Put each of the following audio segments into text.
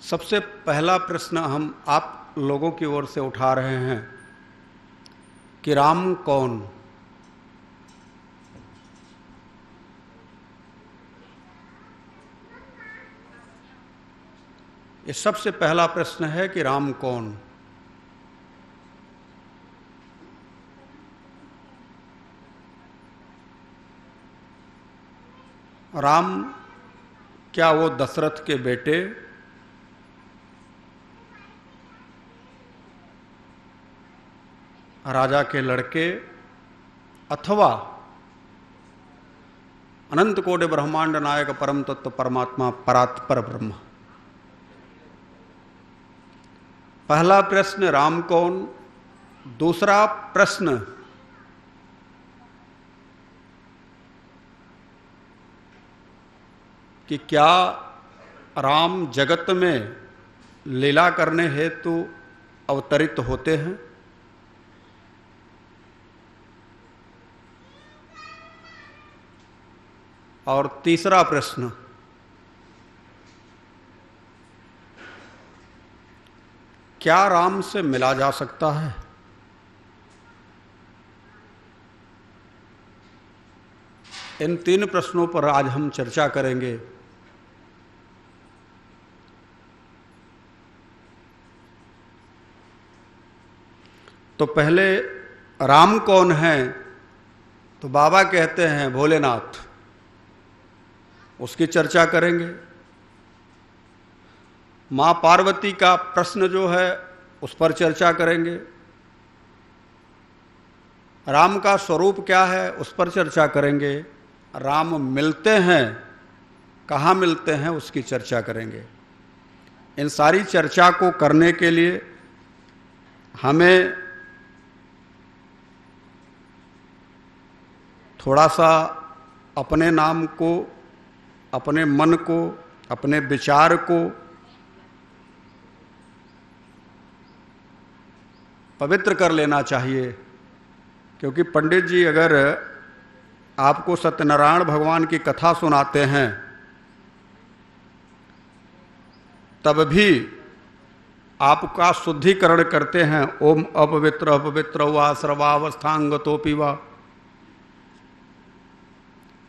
सबसे पहला प्रश्न हम आप लोगों की ओर से उठा रहे हैं कि राम कौन। ये सबसे पहला प्रश्न है कि राम कौन। राम क्या वो दशरथ के बेटे, राजा के लड़के, अथवा अनंत कोटि ब्रह्मांड नायक परम तत्व परमात्मा परात्पर ब्रह्म। पहला प्रश्न राम कौन। दूसरा प्रश्न कि क्या राम जगत में लीला करने हेतु अवतरित होते हैं। और तीसरा प्रश्न क्या राम से मिला जा सकता है। इन तीन प्रश्नों पर आज हम चर्चा करेंगे। तो पहले राम कौन है, तो बाबा कहते हैं भोलेनाथ, उसकी चर्चा करेंगे। मां पार्वती का प्रश्न जो है उस पर चर्चा करेंगे। राम का स्वरूप क्या है उस पर चर्चा करेंगे। राम मिलते हैं, कहाँ मिलते हैं उसकी चर्चा करेंगे। इन सारी चर्चा को करने के लिए हमें थोड़ा सा अपने नाम को, अपने मन को, अपने विचार को पवित्र कर लेना चाहिए। क्योंकि पंडित जी अगर आपको सत्यनारायण भगवान की कथा सुनाते हैं तब भी आपका शुद्धिकरण करते हैं। ओम अपवित्र अपवित्र वा सर्वावस्थांगतोपि वा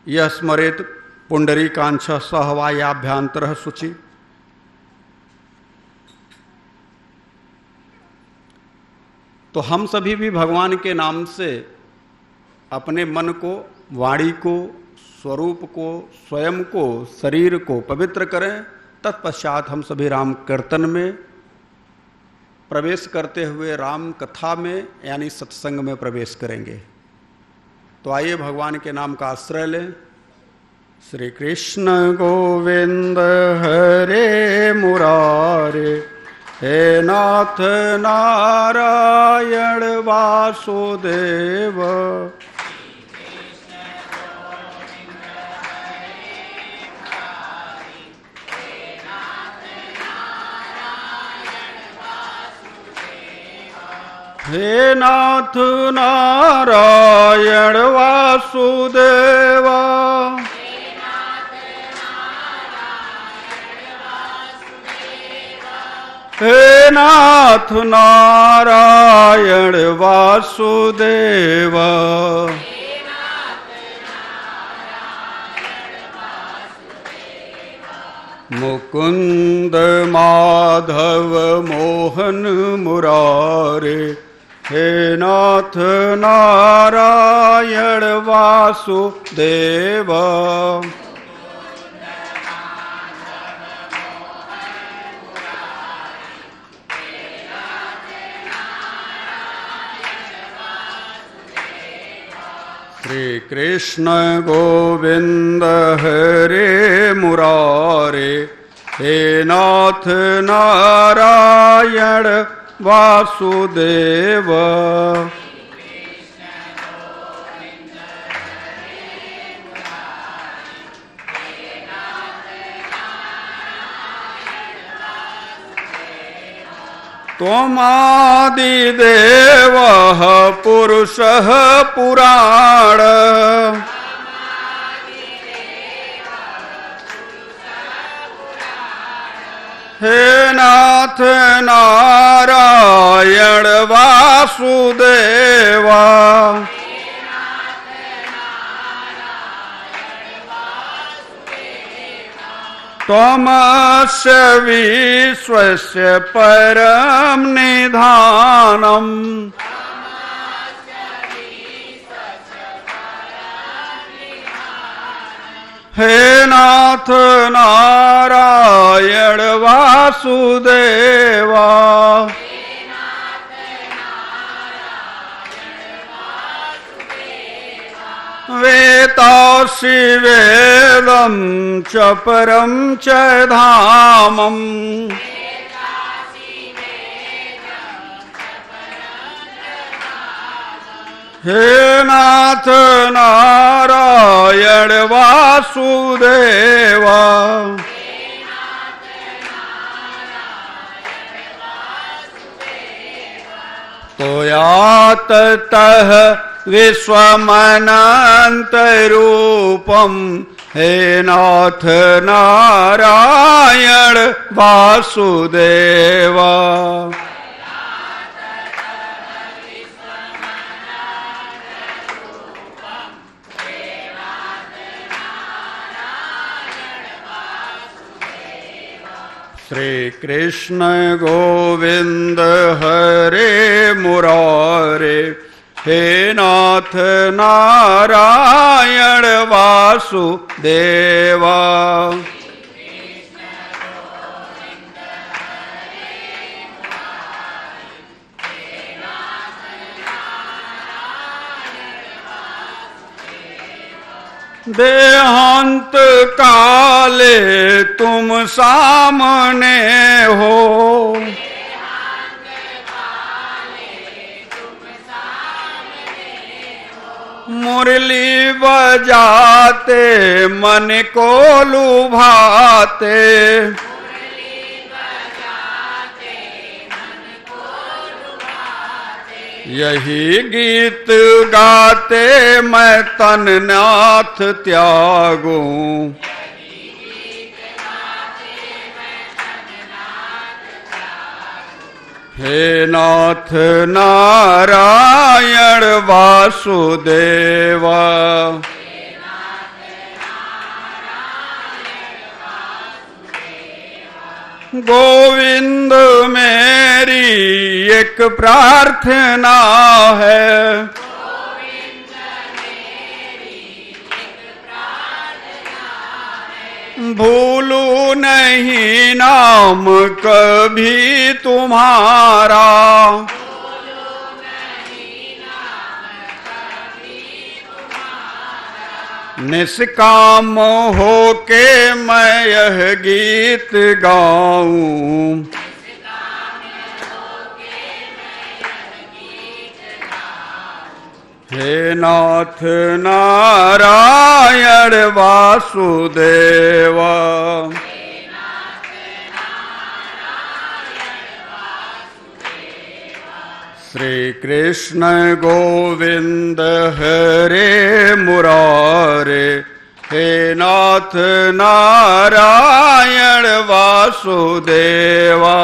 यह स्मरेत पुंडरीकांछ सहवायाभ्यांतर शुचि। तो हम सभी भी भगवान के नाम से अपने मन को, वाणी को, स्वरूप को, स्वयं को, शरीर को पवित्र करें। तत्पश्चात हम सभी राम कीर्तन में प्रवेश करते हुए राम कथा में यानी सत्संग में प्रवेश करेंगे। तो आइए भगवान के नाम का आश्रय लें। श्री कृष्ण गोविंद हरे मुरारे, हे नाथ नारायण वासुदेव। हे नाथ नारायण वासुदेव। हे नाथ नारायण वासुदेव। मुकुंद माधव मोहन मुरारे, हे नाथ नारायण वासुदेव। श्री कृष्ण गोविंद हरे मुरारे, हे नाथ नारायण वासुदेव। त्वमादिदेवः पुरुषः पुराण, हे नाथ नारायण वासुदेवा, त्वमस्य विश्वस्य परम निधानम्, हे नाथ नारायण वासुदेवा, वेतासि वेदं च परं च धामम्, हे नाथ नारायण वासुदेवा, त्वया ततः विश्वमनन्तरूपम्, हे नाथ नारायण वासुदेवा, श्री कृष्ण गोविंद हरे मुरारे, हे नाथ नारायण वासुदेवा, देहांत काले तुम सामने हो, मुरली बजाते मन को लुभाते, यही गीत गाते मैं तन नाथ त्यागूं, हे नाथ नारायण वासुदेवा, गोविंद मेरी एक प्रार्थना है, भूलू नहीं नाम कभी तुम्हारा, निष्काम होके मैं यह गीत गाऊं, हे नाथ नारायण वासुदेवा, श्री कृष्ण गोविंद हरे मुरारे, हे नाथ नारायण वासुदेवा,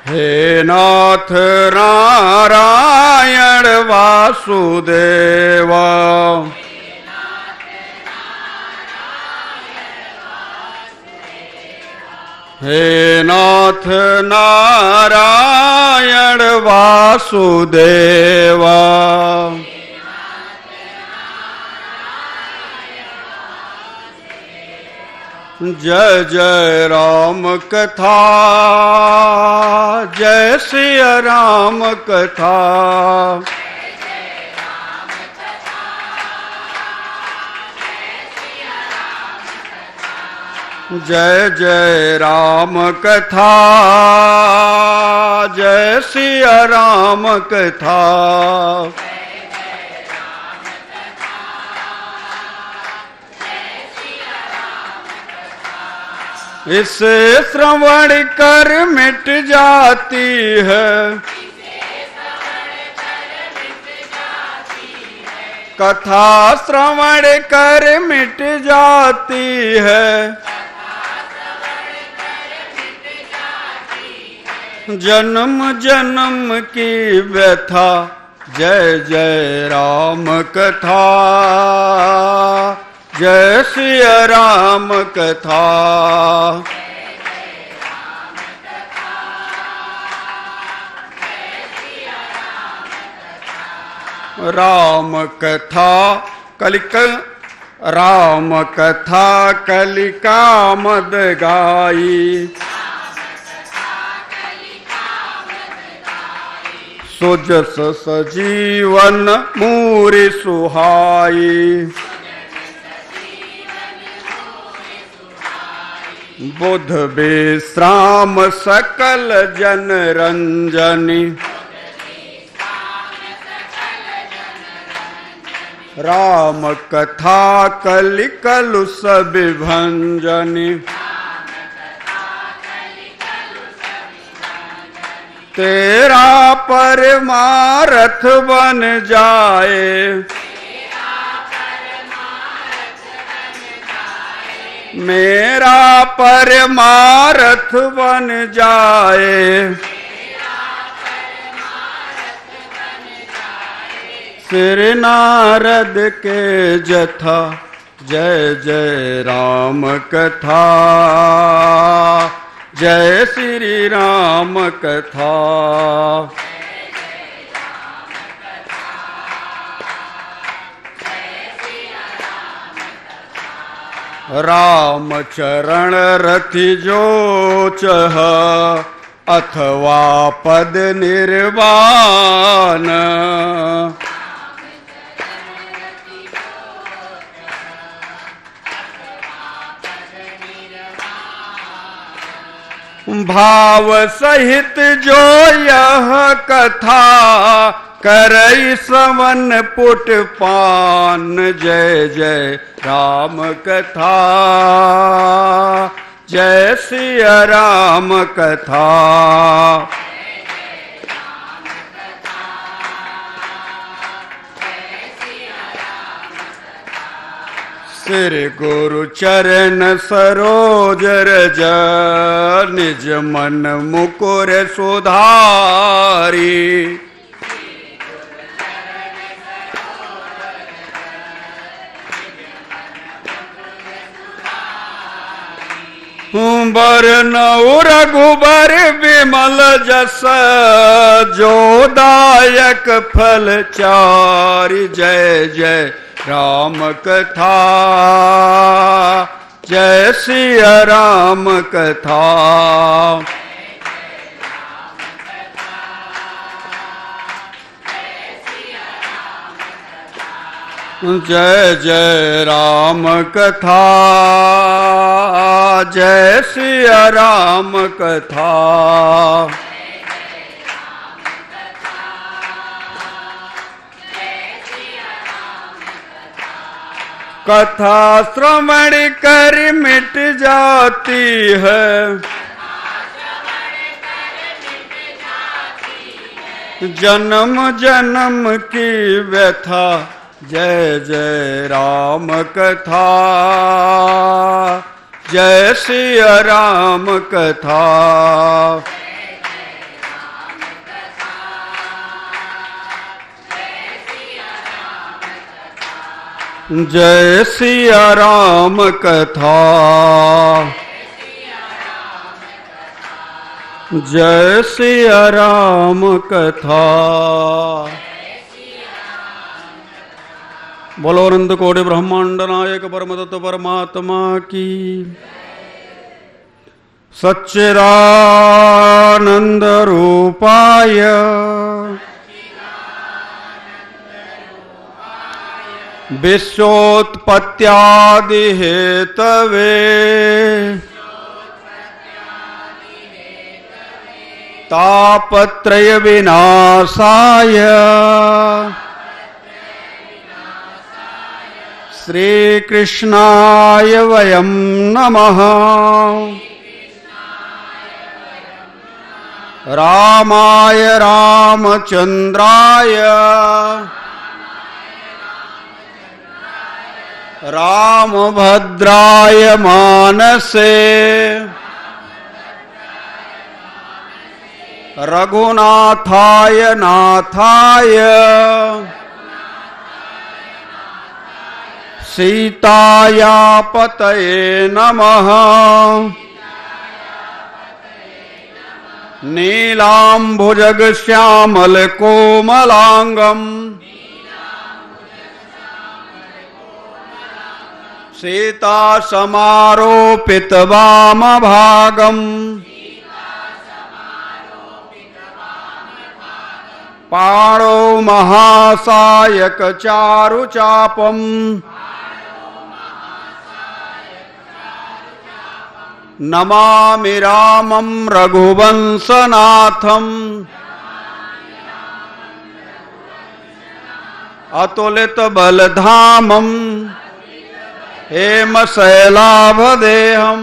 हे नाथ नारायण वासुदेवा, हे नाथ नारायण वासुदेवा, जय जय राम कथा, जय सिया राम कथा, जय जय राम कथा, जय सिया राम कथा, इसे श्रवण कर मिट जाती है, कथा श्रवण कर मिट जाती है, जन्म जन्म की व्यथा। जय जय राम कथा, जय सिया राम कथा। राम कथा राम कथा कलिका मद गाई, सुजस सजीवन मूरि सुहाई। बुध विश्राम सकल जन रंजनी, राम कथा कलिकलुष विभंजनी। तेरा परमारथ बन जाए, मेरा परमारथ बन जाए। श्री नारद के जथा, जय जय राम कथा, जय श्री राम कथा। राम चरण रति जो चह, अथवा पद निर्वाण। भाव सहित जो यह कथा, करई श्रवण पुट पान। जय जय राम कथा, जय सिया राम कथा। श्री गुरु चरण सरोज रज, निज मन मुकुर सुधारी। बरनऊ रघुबर विमल जस, जो दायक फल चारि। जय जय राम कथा, जय सिया राम कथा। जय जय राम कथा, जय सिया राम कथा। कथा श्रवण कर मिट जाती है, जन्म जन्म की व्यथा। जय जय राम कथा, जय सिया राम कथा। जय सिया राम कथा, जय सिया राम कथा। बोलो अनंत कोटि ब्रह्मांड नायक परम तत्व परमात्मा की। सच्चिदानंद रूपाय विश्वोत्पत्त्यादि हेतवे तापत्रय विनाशाय श्री कृष्णाय वयं नमः। रामाय रामचंद्राय राम भद्राय मानसे रघुनाथाय नाथाय सीताया पतये नमः। नीलाम्बुजग श्यामल कोमलांगम सीता समारोपित वाम भागम पाणो महासायक चारु चापम नमामि रामं रघुवंशनाथम अतुलित बलधामम हेम शैलाभदेहम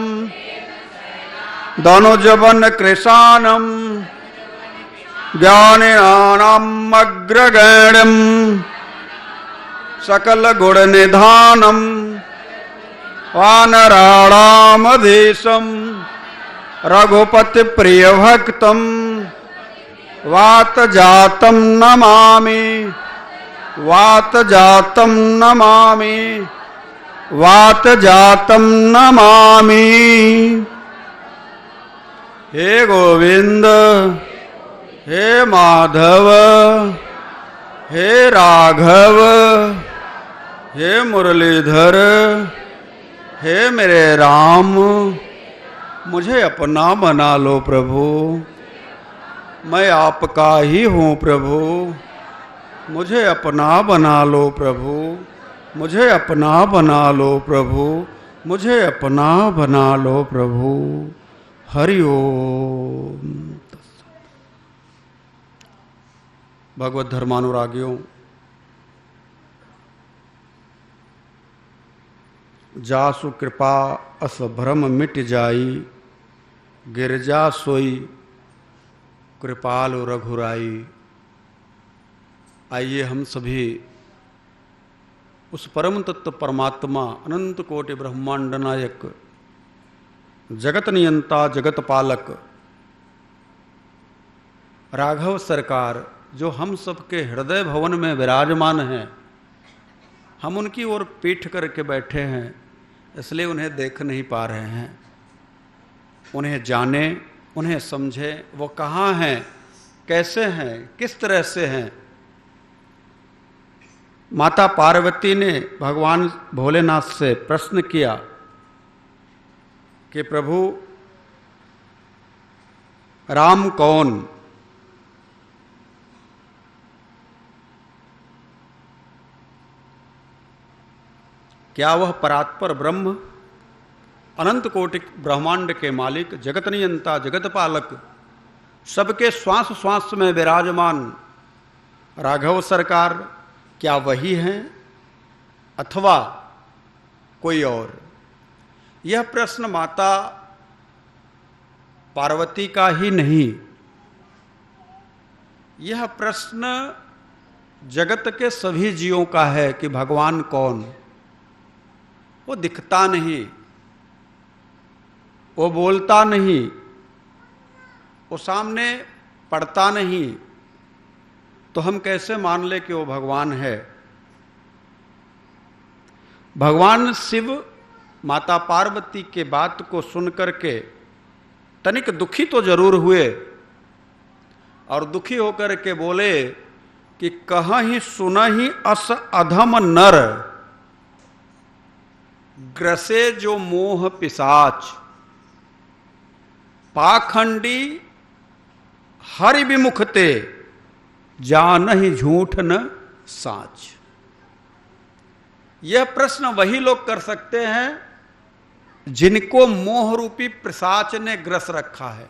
धनुजवन कृशानम ज्ञानिनानाम् अग्रगण्यम् सकल गुण निधानम वानराणामधीशं रघुपति प्रिय भक्तम वात जातम नमामि वात जातम नमामि वात जातम नमामि। हे गोविंद हे माधव हे राघव हे मुरलीधर हे मेरे राम मुझे अपना बना लो प्रभु। मैं आपका ही हूँ प्रभु। मुझे अपना बना लो प्रभु। मुझे अपना बना लो प्रभु। मुझे अपना बना लो प्रभु। हरि ओम। भगवत धर्मानुरागियों, जासु कृपा अस भ्रम मिट जाई गिरजा सोई कृपालु रघुराई। आइए हम सभी उस परम तत्व परमात्मा अनंत कोटि ब्रह्मांड नायक जगत नियंता जगत पालक राघव सरकार जो हम सबके हृदय भवन में विराजमान हैं, हम उनकी ओर पीठ करके बैठे हैं, इसलिए उन्हें देख नहीं पा रहे हैं। उन्हें जाने, उन्हें समझे, वो कहाँ हैं, कैसे हैं, किस तरह से हैं। माता पार्वती ने भगवान भोलेनाथ से प्रश्न किया कि प्रभु राम कौन? क्या वह परात्पर ब्रह्म, अनंत कोटि ब्रह्मांड के मालिक, जगत नियंता जगत पालक, सबके श्वास श्वास में विराजमान राघव सरकार क्या वही हैं अथवा कोई और? यह प्रश्न माता पार्वती का ही नहीं, यह प्रश्न जगत के सभी जीवों का है कि भगवान कौन? वो दिखता नहीं, वो बोलता नहीं, वो सामने पड़ता नहीं, तो हम कैसे मान ले कि वो भगवान है? भगवान शिव माता पार्वती के बात को सुनकर के तनिक दुखी तो जरूर हुए और दुखी होकर के बोले कि कहीं सुनहि अस अधम नर ग्रसे जो मोह पिशाच पाखंडी हरि विमुखते जानहि झूठ न साच। यह प्रश्न वही लोग कर सकते हैं जिनको मोह रूपी पिशाच ने ग्रस रखा है,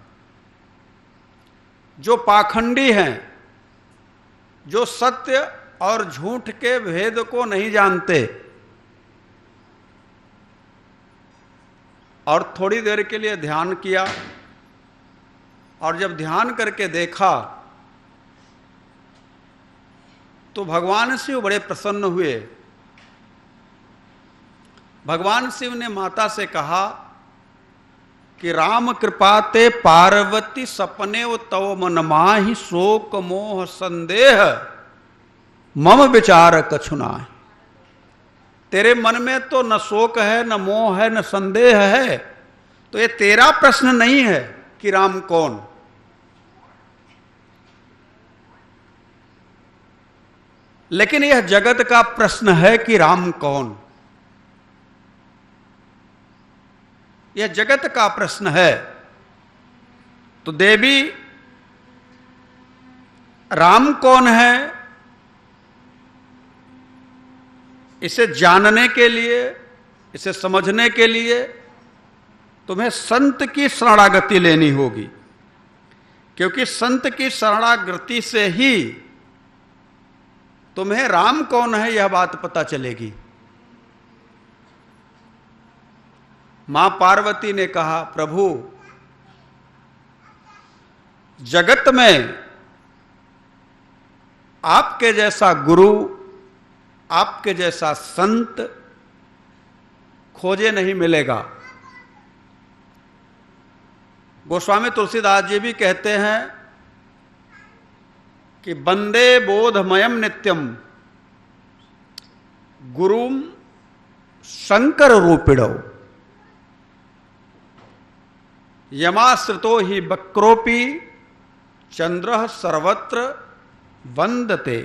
जो पाखंडी हैं, जो सत्य और झूठ के भेद को नहीं जानते और थोड़ी देर के लिए ध्यान किया और जब ध्यान करके देखा तो भगवान से वो बड़े प्रसन्न हुए भगवान शिव ने माता से कहा कि राम कृपा ते पार्वती सपने तव मन माहि शोक मोह संदेह मम विचार कछु नाहि। तेरे मन में तो न शोक है, न मोह है, न संदेह है, तो ये तेरा प्रश्न नहीं है कि राम कौन। लेकिन यह जगत का प्रश्न है कि राम कौन। यह जगत का प्रश्न है। तो देवी, राम कौन है, इसे जानने के लिए, इसे समझने के लिए तुम्हें संत की शरणागति लेनी होगी, क्योंकि संत की शरणागति से ही तुम्हें राम कौन है यह बात पता चलेगी। मां पार्वती ने कहा, प्रभु जगत में आपके जैसा गुरु, आपके जैसा संत खोजे नहीं मिलेगा। गोस्वामी तुलसीदास जी भी कहते हैं कि वंदे बोधमयम नित्यम गुरुम शंकर रूपिणो यमाश्रितो ही वक्रोपी चंद्र सर्वत्र वंदते।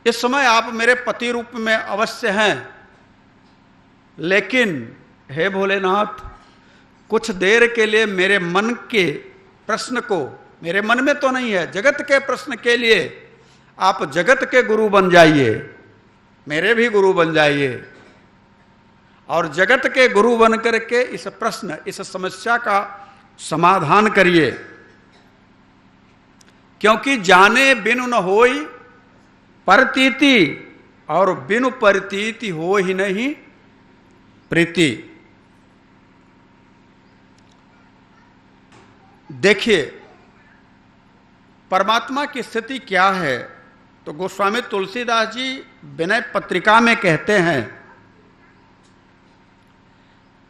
इस समय आप मेरे पति रूप में अवश्य हैं, लेकिन हे भोलेनाथ, कुछ देर के लिए मेरे मन के प्रश्न को, मेरे मन में तो नहीं है, जगत के प्रश्न के लिए आप जगत के गुरु बन जाइए, मेरे भी गुरु बन जाइए, और जगत के गुरु बन करके इस प्रश्न, इस समस्या का समाधान करिए। क्योंकि जाने बिनु न होई परतीति, और बिनु परतीति हो ही नहीं प्रीति। देखिए परमात्मा की स्थिति क्या है, तो गोस्वामी तुलसीदास जी विनय पत्रिका में कहते हैं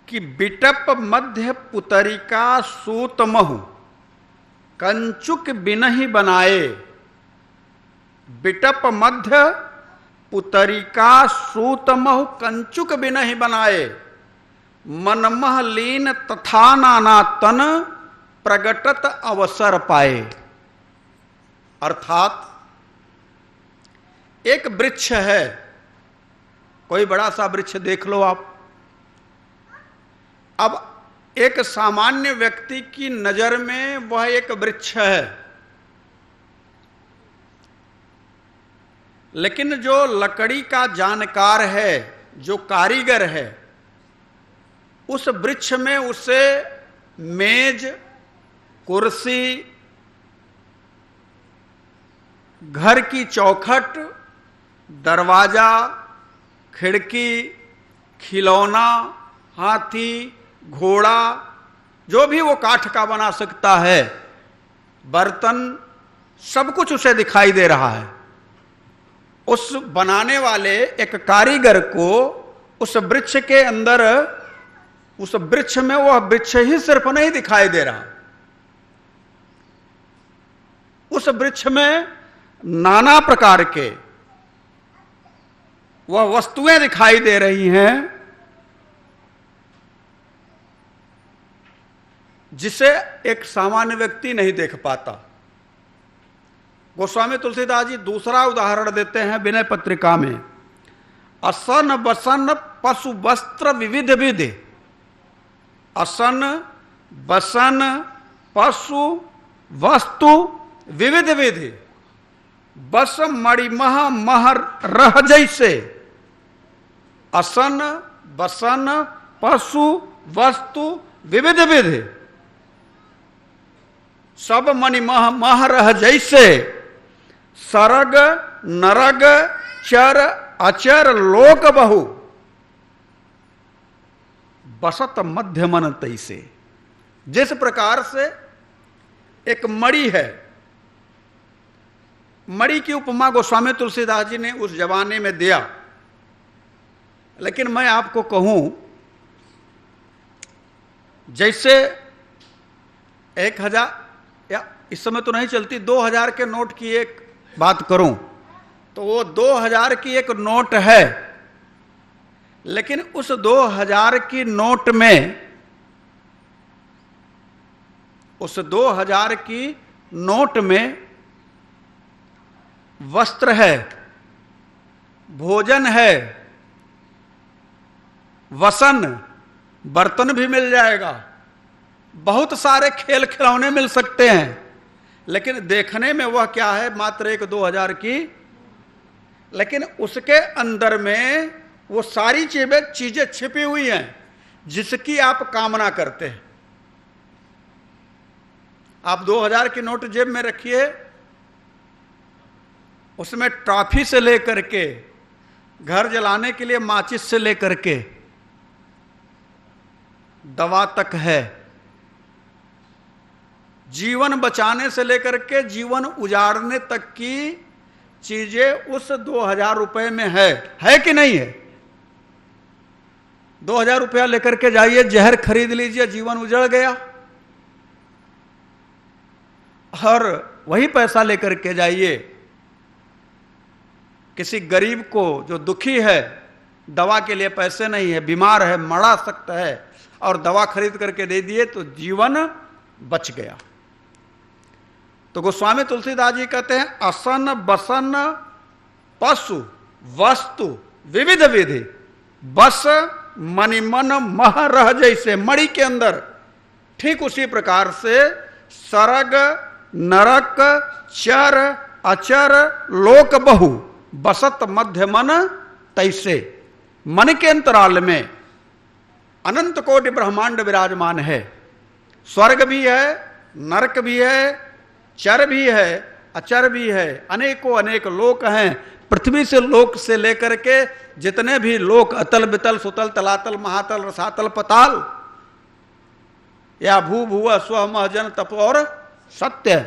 कि बिटप मध्य पुतरिका सूत महु कंचुक बिनहि बनाए। बिटप मध्य पुतरिका सूत महु कंचुक बिनहि बनाए। मनमह लीन तथा नाना तन प्रगटत अवसर पाए। अर्थात एक वृक्ष है, कोई बड़ा सा वृक्ष देख लो आप। अब एक सामान्य व्यक्ति की नजर में वह एक वृक्ष है, लेकिन जो लकड़ी का जानकार है, जो कारीगर है, उस वृक्ष में उसे मेज, कुर्सी, घर की चौखट, दरवाजा, खिड़की, खिलौना, हाथी, घोड़ा, जो भी वो काठ का बना सकता है, बर्तन, सब कुछ उसे दिखाई दे रहा है। उस बनाने वाले एक कारीगर को उस वृक्ष के अंदर, उस वृक्ष में वह वृक्ष ही सिर्फ नहीं दिखाई दे रहा, उस वृक्ष में नाना प्रकार के वह वस्तुएं दिखाई दे रही हैं, जिसे एक सामान्य व्यक्ति नहीं देख पाता। गोस्वामी तुलसीदास जी दूसरा उदाहरण देते हैं विनय पत्रिका में। असन बसन पशु वस्त्र विविध विधि। असन बसन पशु वस्तु विविध विधि। बस मणिमह मह रह जैसे। असन बसन पशु वस्तु विविध विधि। सब मणिमह मह रह जैसे। सरग नरग चर अचर लोक बहु। बसत मध्य मन तैसे। जिस प्रकार से एक मणि है, मणि की उपमा गोस्वामी तुलसीदास जी ने उस जमाने में दिया लेकिन मैं आपको कहूं, जैसे 1000 या इस समय तो नहीं चलती, 2000 के नोट की एक बात करूं तो वो 2000 की एक नोट है, लेकिन उस 2000 की नोट में, उस 2000 की नोट में वस्त्र है, भोजन है, वसन, बर्तन भी मिल जाएगा, बहुत सारे खेल खिलौने मिल सकते हैं, लेकिन देखने में वह क्या है, मात्र एक 2000 की, लेकिन उसके अंदर में वो सारी चीजें छिपी हुई हैं जिसकी आप कामना करते हैं। आप 2000 की नोट जेब में रखिए, उसमें टॉफी से लेकर के घर जलाने के लिए माचिस से लेकर के दवा तक है, जीवन बचाने से लेकर के जीवन उजाड़ने तक की चीजें उस 2000 रुपए में है कि नहीं है? 2000 रुपया लेकर के जाइए, जहर खरीद लीजिए, जीवन उजड़ गया। और वही पैसा लेकर के जाइए, किसी गरीब को जो दुखी है, दवा के लिए पैसे नहीं है, बीमार है, मरा सकता है, और दवा खरीद करके दे दिए तो जीवन बच गया। तो गोस्वामी तुलसीदास जी कहते हैं, असन बसन पशु वस्तु विविध विधि बस मणिमन मह रह, जैसे मणि के अंदर, ठीक उसी प्रकार से सरग नरक चर अचर लोक बहु बसत मध्य मन तैसे। मन के अंतराल में अनंत कोटि ब्रह्मांड विराजमान है, स्वर्ग भी है, नरक भी है, चर भी है, अचर भी है, अनेकों अनेक लोक हैं। पृथ्वी से लोक से लेकर के जितने भी लोक, अतल बितल सुतल तलातल महातल रसातल पताल, या भू भुव स्व महजन तप और सत्य,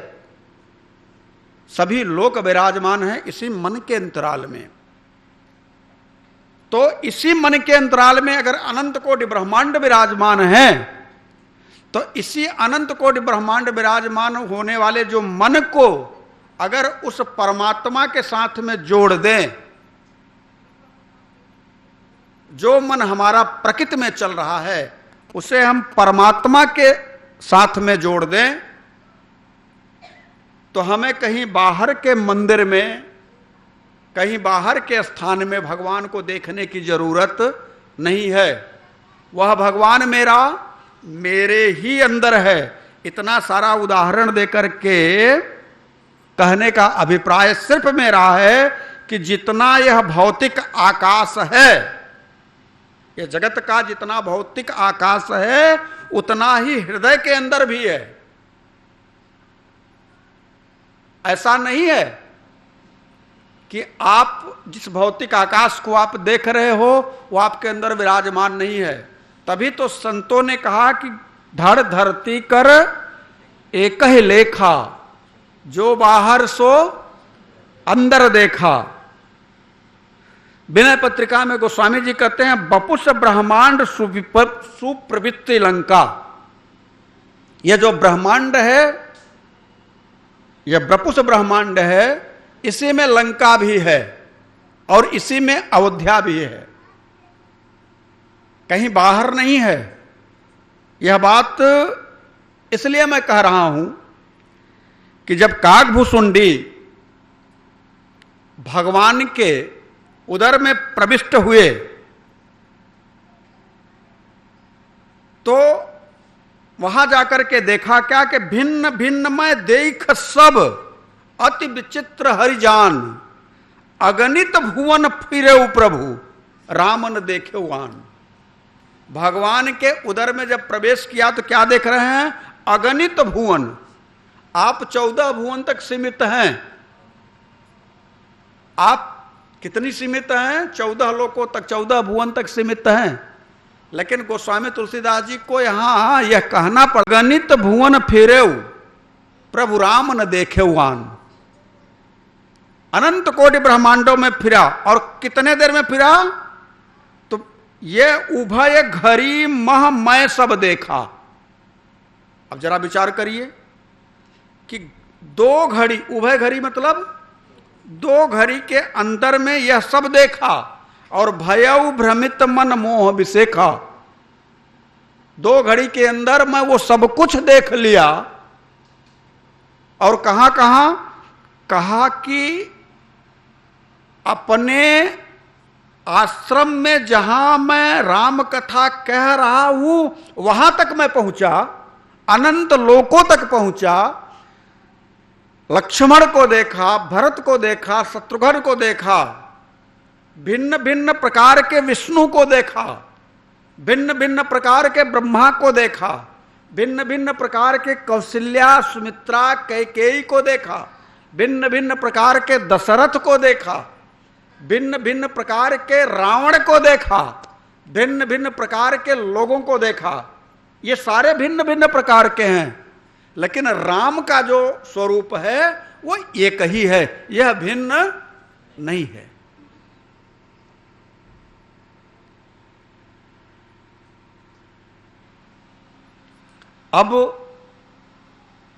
सभी लोक विराजमान हैं इसी मन के अंतराल में। तो इसी मन के अंतराल में अगर अनंत कोटि ब्रह्मांड विराजमान है, तो इसी अनंत कोटि ब्रह्मांड विराजमान होने वाले जो मन को अगर उस परमात्मा के साथ में जोड़ दें, जो मन हमारा प्रकृति में चल रहा है उसे हम परमात्मा के साथ में जोड़ दें, तो हमें कहीं बाहर के मंदिर में, कहीं बाहर के स्थान में भगवान को देखने की जरूरत नहीं है। वह भगवान मेरे ही अंदर है। इतना सारा उदाहरण देकर के कहने का अभिप्राय सिर्फ मेरा है कि जितना यह भौतिक आकाश है, यह जगत का जितना भौतिक आकाश है, उतना ही हृदय के अंदर भी है। ऐसा नहीं है कि आप जिस भौतिक आकाश को आप देख रहे हो वो आपके अंदर विराजमान नहीं है। तभी तो संतों ने कहा कि धड़ धरती कर एक ही लेखा, जो बाहर सो अंदर देखा। विनय पत्रिका में गोस्वामी जी कहते हैं, बपुष ब्रह्मांड सुप्रवृत्ति लंका। यह जो ब्रह्मांड है, यह बपुष ब्रह्मांड है, इसी में लंका भी है और इसी में अयोध्या भी है, कहीं बाहर नहीं है। यह बात इसलिए मैं कह रहा हूं कि जब काकभूषुंडी भगवान के उदर में प्रविष्ट हुए तो वहां जाकर के देखा क्या कि भिन्न भिन्न में देख सब अति विचित्र हरिजान, अगणित भुवन फिरे प्रभु राम न देखे वान। भगवान के उदर में जब प्रवेश किया तो क्या देख रहे हैं? अगणित भुवन। आप 14 भुवन तक सीमित हैं। आप कितनी सीमित हैं? 14 लोकों तक, 14 भुवन तक सीमित हैं। लेकिन गोस्वामी तुलसीदास जी को यहां यह कहना पड़, गणित भुवन फिरेउ प्रभु राम न देखे वान। अनंत कोटि ब्रह्मांडों में फिरा, और कितने देर में फिरा? तो ये उभय घड़ी मह मैं सब देखा। अब जरा विचार करिए कि दो घड़ी, उभय घड़ी मतलब दो घड़ी के अंदर में यह सब देखा, और भयउ भ्रमित मन मोह विसेखा। दो घड़ी के अंदर मैं वो सब कुछ देख लिया। और कहां कहां? कहा कि अपने आश्रम में जहां मैं राम कथा कह रहा हूं वहां तक मैं पहुंचा, अनंत लोकों तक पहुंचा, लक्ष्मण को देखा, भरत को देखा, शत्रुघ्न को देखा, भिन्न भिन्न प्रकार के विष्णु को देखा, भिन्न भिन्न प्रकार के ब्रह्मा को देखा, भिन्न भिन्न प्रकार के कौशल्या, सुमित्रा, कैकेयी को देखा, भिन्न भिन्न प्रकार के दशरथ को देखा, भिन्न भिन्न प्रकार के रावण को देखा, भिन्न भिन्न प्रकार के लोगों को देखा। ये सारे भिन्न भिन्न प्रकार के हैं, लेकिन राम का जो स्वरूप है वो एक ही है, यह भिन्न नहीं है। अब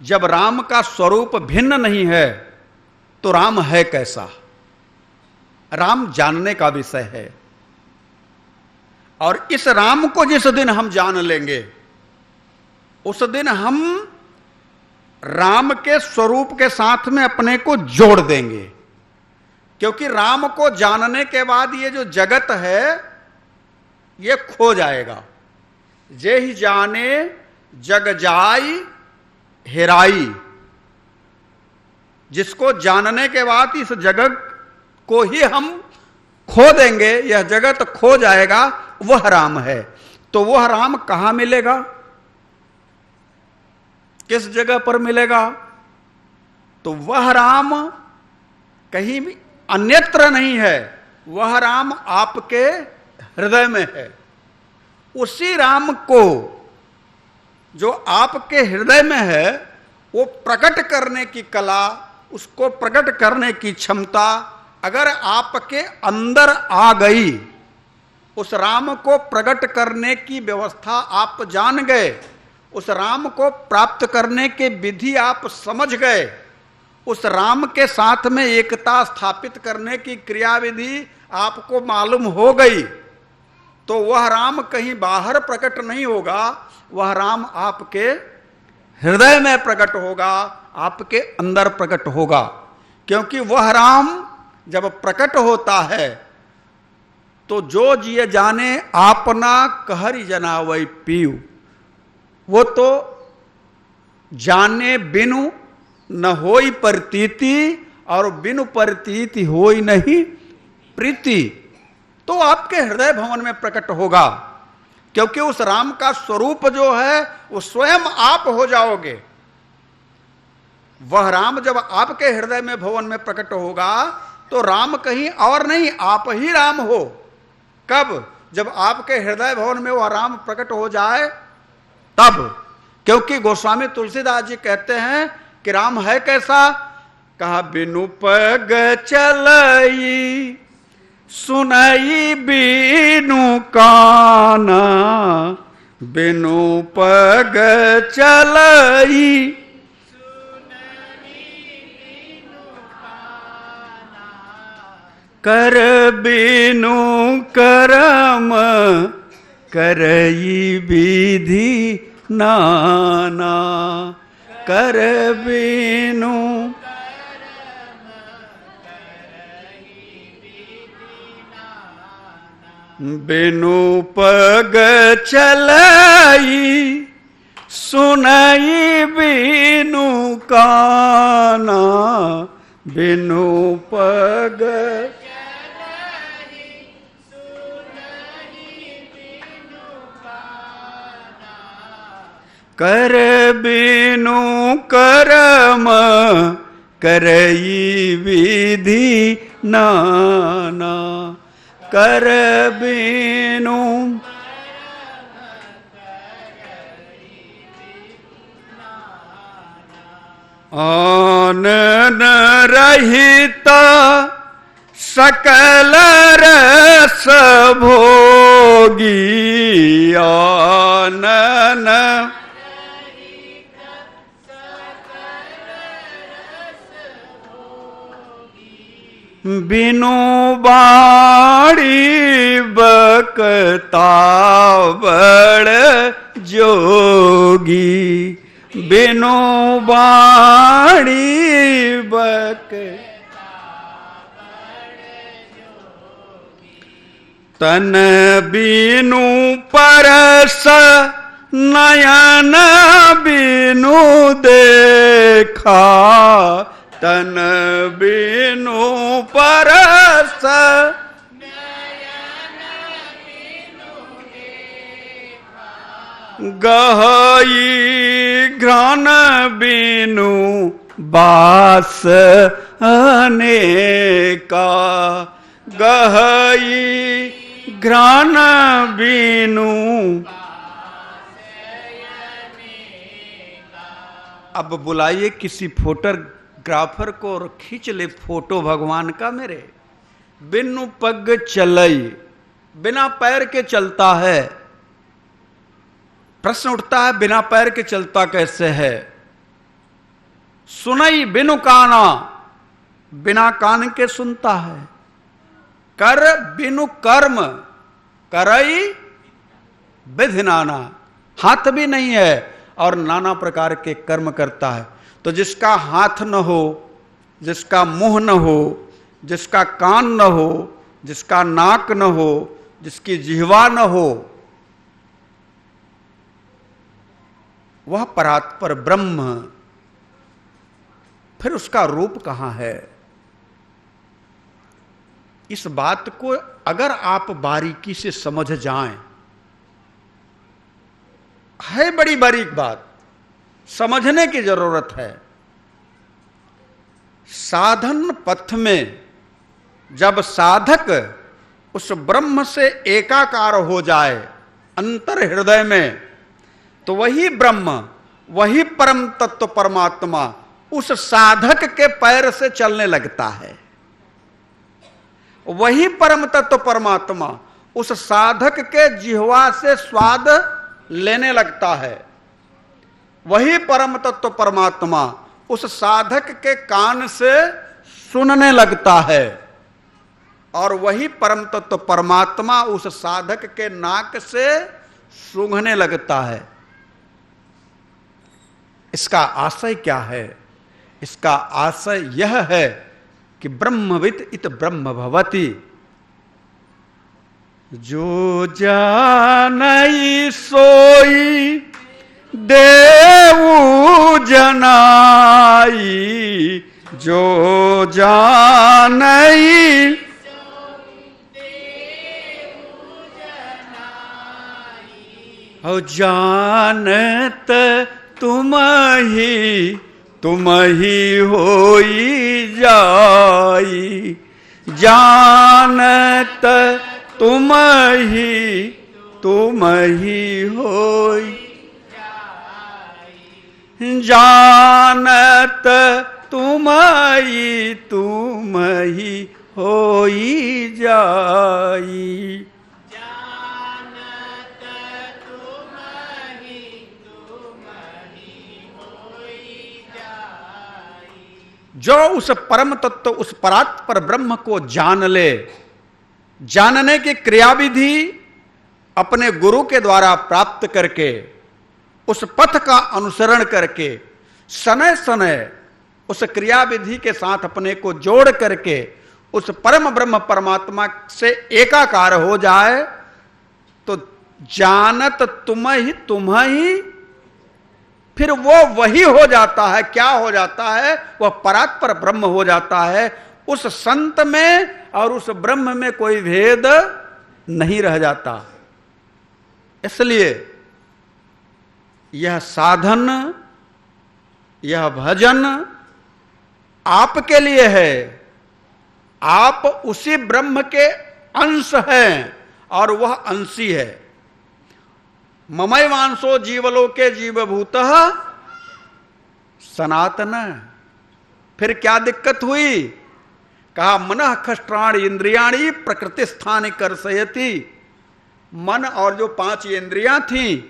जब राम का स्वरूप भिन्न नहीं है तो राम है कैसा? राम जानने का विषय है, और इस राम को जिस दिन हम जान लेंगे उस दिन हम राम के स्वरूप के साथ में अपने को जोड़ देंगे। क्योंकि राम को जानने के बाद ये जो जगत है ये खो जाएगा। जे ही जाने जग जाई हेराई। जिसको जानने के बाद इस जगत को ही हम खो देंगे, यह जगत खो जाएगा, वह राम है। तो वह राम कहां मिलेगा? किस जगह पर मिलेगा? तो वह राम कहीं भी अन्यत्र नहीं है, वह राम आपके हृदय में है। उसी राम को जो आपके हृदय में है वो प्रकट करने की कला, उसको प्रकट करने की क्षमता अगर आपके अंदर आ गई, उस राम को प्रकट करने की व्यवस्था आप जान गए, उस राम को प्राप्त करने के विधि आप समझ गए, उस राम के साथ में एकता स्थापित करने की क्रियाविधि आपको मालूम हो गई, तो वह राम कहीं बाहर प्रकट नहीं होगा, वह राम आपके हृदय में प्रकट होगा, आपके अंदर प्रकट होगा। क्योंकि वह राम जब प्रकट होता है तो जो जिए जाने आपना कहरी जनावई पीऊ, वो तो जाने बिनु न होई प्रतीति और बिनु प्रतीति होई नहीं प्रीति। तो आपके हृदय भवन में प्रकट होगा, क्योंकि उस राम का स्वरूप जो है वो स्वयं आप हो जाओगे। वह राम जब आपके हृदय में भवन में प्रकट होगा तो राम कहीं और नहीं, आप ही राम हो। कब? जब आपके हृदय भवन में वह राम प्रकट हो जाए तब। क्योंकि गोस्वामी तुलसीदास जी कहते हैं कि राम है कैसा? कहा बिनु पग चलई सुनई बिनु काना, बिनु पग चलई कर बिनु करम करई विधि नाना, कर बिनु बिनु पग चलई सुनई बिनु काना, बिनु पग कर बिनु करम करई विधि नाना, कर बिनु आन न रहिता सकल रस भोगी आनन बिनु बाड़ी बकता बड़ जोगी बिनु बाड़ी बक तन बिनु परस नयन बिनु देखा तन बिनु परस गहई घ्राण बिनु बास अनेका गहई घ्राण बिनु। अब बुलाइए किसी फोटोग्राफर को और खींच ले फोटो भगवान का मेरे। बिनु पग चलई, बिना पैर के चलता है। प्रश्न उठता है बिना पैर के चलता कैसे है। सुनई बिनु काना, बिना कान के सुनता है। कर बिनु कर्म, करई विधि नाना, हाथ भी नहीं है और नाना प्रकार के कर्म करता है। तो जिसका हाथ न हो, जिसका मुंह न हो, जिसका कान न हो, जिसका नाक न हो, जिसकी जिह्वा न हो, वह परात्पर ब्रह्म, फिर उसका रूप कहां है। इस बात को अगर आप बारीकी से समझ जाएं, है बड़ी बारीक बात, समझने की जरूरत है। साधन पथ में जब साधक उस ब्रह्म से एकाकार हो जाए अंतर हृदय में, तो वही ब्रह्म, वही परम तत्व परमात्मा उस साधक के पैर से चलने लगता है। वही परम तत्व परमात्मा उस साधक के जिह्वा से स्वाद लेने लगता है। वही परम तत्व परमात्मा उस साधक के कान से सुनने लगता है और वही परम तत्व परमात्मा उस साधक के नाक से सूंघने लगता है। इसका आशय क्या है? इसका आशय यह है कि ब्रह्मविद इत ब्रह्म भवति। जो जानई सोई देवु जनाई, जो जानई और जानत तुम ही होई जाई, जानत तुम ही होई, जानत तुम ही होई जाई। जो उस परम तत्व, उस परात्पर ब्रह्म को जान ले, जानने की क्रियाविधि अपने गुरु के द्वारा प्राप्त करके, उस पथ का अनुसरण करके, समय समय उस क्रियाविधि के साथ अपने को जोड़ करके उस परम ब्रह्म परमात्मा से एकाकार हो जाए, तो जानत तुम ही, फिर वो वही हो जाता है। क्या हो जाता है? वह परात्पर ब्रह्म हो जाता है। उस संत में और उस ब्रह्म में कोई भेद नहीं रह जाता। इसलिए यह साधन, यह भजन आपके लिए है। आप उसी ब्रह्म के अंश हैं और वह अंशी है। ममैवांशो जीवलोके जीवभूतः सनातन। फिर क्या दिक्कत हुई? कहा मनः खष्ट्राणि इंद्रियाणि प्रकृति स्थान कर्षयति। मन और जो 5 इंद्रियां थीं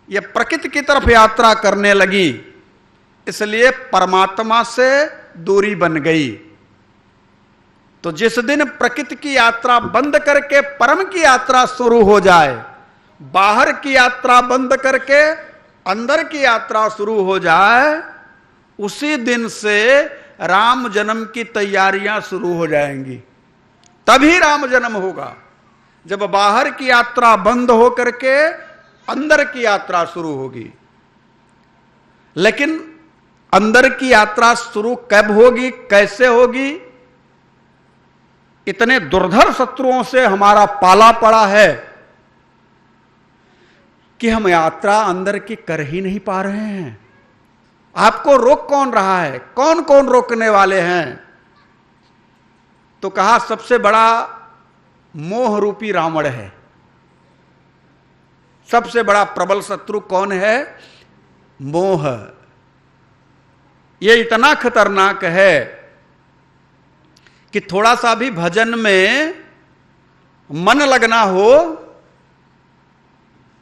ये प्रकृति की तरफ यात्रा करने लगी, इसलिए परमात्मा से दूरी बन गई। तो जिस दिन प्रकृति की यात्रा बंद करके परम की यात्रा शुरू हो जाए, बाहर की यात्रा बंद करके अंदर की यात्रा शुरू हो जाए, उसी दिन से राम जन्म की तैयारियां शुरू हो जाएंगी। तभी राम जन्म होगा जब बाहर की यात्रा बंद हो करके अंदर की यात्रा शुरू होगी। लेकिन अंदर की यात्रा शुरू कब होगी, कैसे होगी? इतने दुर्धर शत्रुओं से हमारा पाला पड़ा है कि हम यात्रा अंदर की कर ही नहीं पा रहे हैं। आपको रोक कौन रहा है? कौन कौन रोकने वाले हैं? तो कहा सबसे बड़ा मोह रूपी रावण है। सबसे बड़ा प्रबल शत्रु कौन है? मोह। यह इतना खतरनाक है कि थोड़ा सा भी भजन में मन लगना हो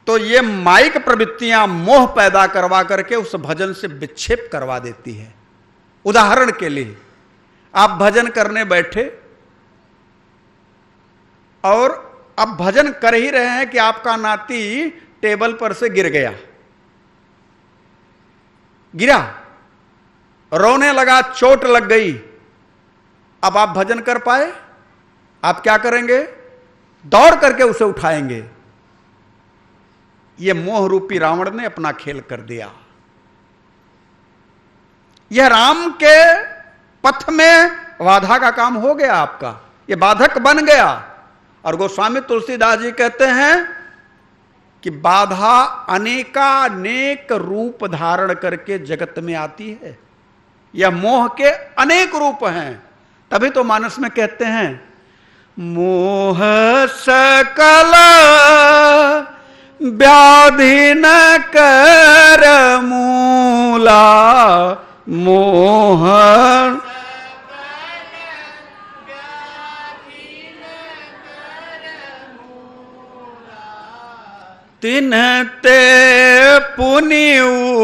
तो ये माइक प्रवृत्तियां मोह पैदा करवा करके उस भजन से विक्षेप करवा देती है। उदाहरण के लिए, आप भजन करने बैठे और अब भजन कर ही रहे हैं कि आपका नाती टेबल पर से गिर गया, गिरा, रोने लगा, चोट लग गई। अब आप भजन कर पाए? आप क्या करेंगे? दौड़ करके उसे उठाएंगे। यह मोह रूपी रावण ने अपना खेल कर दिया। यह राम के पथ में बाधा का काम हो गया आपका, यह बाधक बन गया। और गोस्वामी तुलसीदास जी कहते हैं कि बाधा अनेकानेक रूप धारण करके जगत में आती है। यह मोह के अनेक रूप हैं। तभी तो मानस में कहते हैं मोह सकल व्याधि न कर मूला, मोह तिन्हते पुनि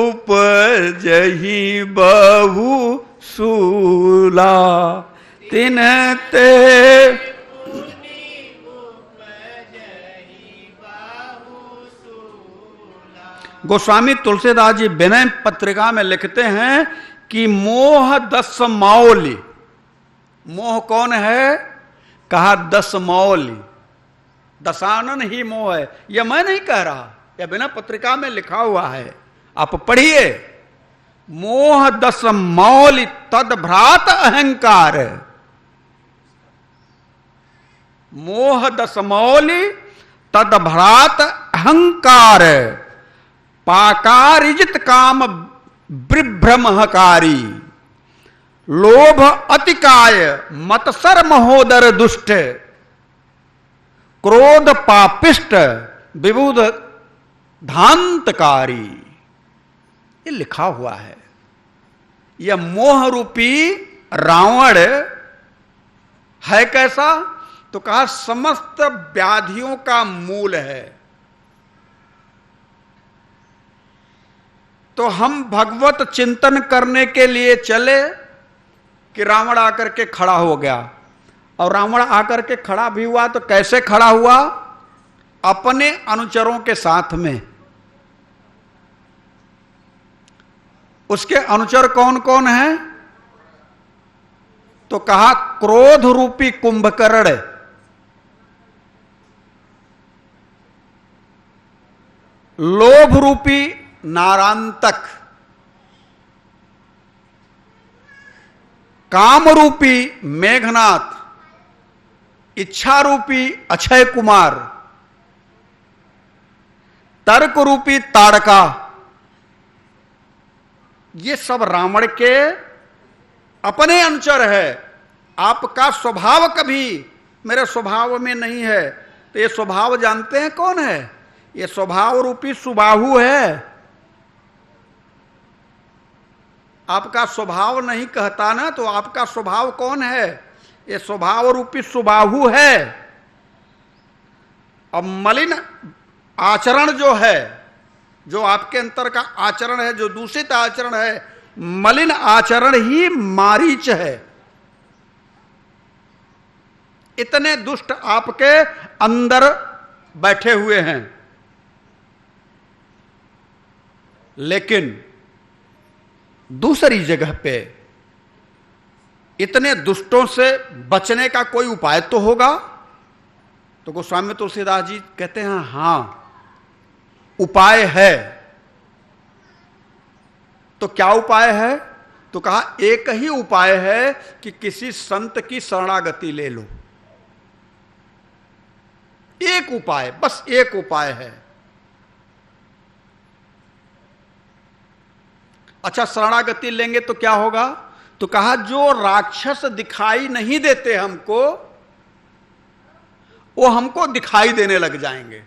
उपजहि बहु सूला, तिन्हते गोस्वामी तुलसीदास जी विनय पत्रिका में लिखते हैं कि मोह 10 मौली। मोह कौन है? कहा 10 मौली। दशानन ही मोह है। यह मैं नहीं कह रहा, यह विनय पत्रिका में लिखा हुआ है, आप पढ़िए। मोह 10 मौली तद भ्रात अहंकार। मोह 10 मौली तद भ्रात अहंकार, पाकारिजित काम विभ्रमहकारी, लोभ अतिकाय मत्सर महोदर दुष्ट, क्रोध पापिष्ट विबुध धांतकारी। ये लिखा हुआ है। यह मोह रूपी रावण है कैसा? तो कहा समस्त व्याधियों का मूल है। तो हम भगवत चिंतन करने के लिए चले कि रावण आकर के खड़ा हो गया। और रावण आकर के खड़ा भी हुआ तो कैसे खड़ा हुआ? अपने अनुचरों के साथ में। उसके अनुचर कौन कौन हैं? तो कहा क्रोध रूपी कुंभकर्ण, लोभ रूपी नारांतक, काम रूपी मेघनाथ, इच्छा रूपी अक्षय कुमार, तर्क रूपी ताड़का। ये सब रावण के अपने अनुचर है। आपका स्वभाव कभी मेरे स्वभाव में नहीं है। तो ये स्वभाव जानते हैं कौन है? ये स्वभाव रूपी सुबाहु है। आपका स्वभाव नहीं कहता ना, तो आपका स्वभाव कौन है? ये स्वभाव रूपी सुबाहु है। और मलिन आचरण जो है, जो आपके अंतर का आचरण है, जो दूषित आचरण है, मलिन आचरण ही मारीच है। इतने दुष्ट आपके अंदर बैठे हुए हैं। लेकिन दूसरी जगह पे इतने दुष्टों से बचने का कोई उपाय तो होगा। तो गोस्वामी तुलसीदास जी कहते हैं हां, उपाय है। तो क्या उपाय है? तो कहा एक ही उपाय है कि किसी संत की शरणागति ले लो। एक उपाय, बस एक उपाय है। अच्छा, शरणागति लेंगे तो क्या होगा? तो कहा जो राक्षस दिखाई नहीं देते हमको, वो हमको दिखाई देने लग जाएंगे।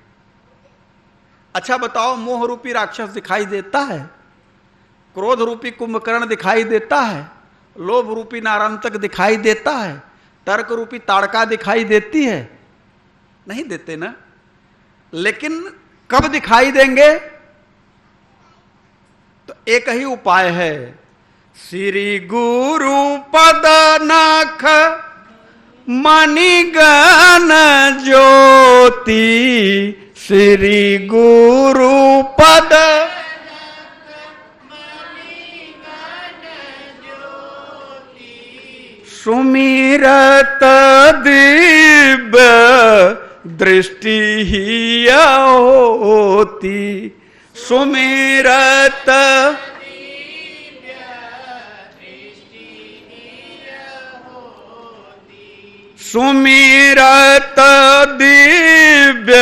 अच्छा बताओ, मोह रूपी राक्षस दिखाई देता है, क्रोध रूपी कुंभकर्ण दिखाई देता है, लोभ रूपी नारांतक दिखाई देता है, तर्क रूपी ताड़का दिखाई देती है? नहीं देते ना। लेकिन कब दिखाई देंगे? तो एक ही उपाय है, श्री गुरु पद नख मणिगण ज्योति, श्री गुरु पद सुमिरत दिव्य दृष्टि ही होती, सुमिरत सुमिरत दिव्य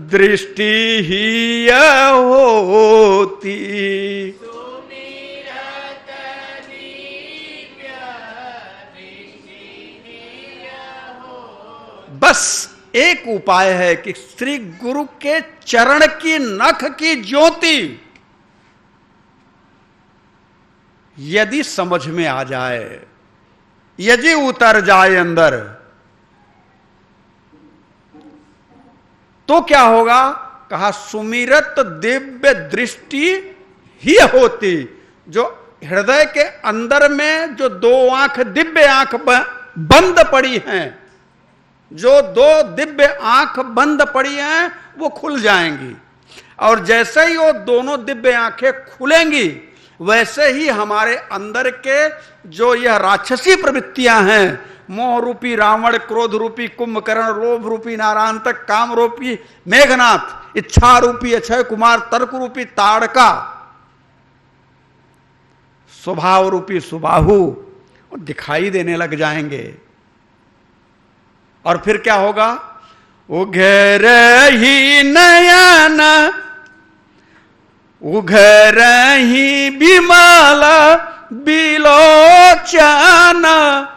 दृष्टि ही होती। बस एक उपाय है कि श्री गुरु के चरण की नख की ज्योति यदि समझ में आ जाए, यदि उतर जाए अंदर, तो क्या होगा? कहा सुमिरत दिव्य दृष्टि ही होती। जो हृदय के अंदर में जो दो आंख, दिव्य आंख बंद पड़ी हैं, जो दो दिव्य आंख बंद पड़ी हैं, वो खुल जाएंगी। और जैसे ही वो दोनों दिव्य आंखें खुलेंगी, वैसे ही हमारे अंदर के जो यह राक्षसी प्रवृत्तियां हैं, मोह रूपी रावण, क्रोध रूपी कुंभकर्ण, लोभ रूपी नारायणतक, काम रूपी मेघनाथ, इच्छा रूपी अक्षय कुमार, तर्क रूपी ताड़का, स्वभाव रूपी सुबाहु दिखाई देने लग जाएंगे। और फिर क्या होगा? उघर ही नयन, उघर ही बिमला बिलोचन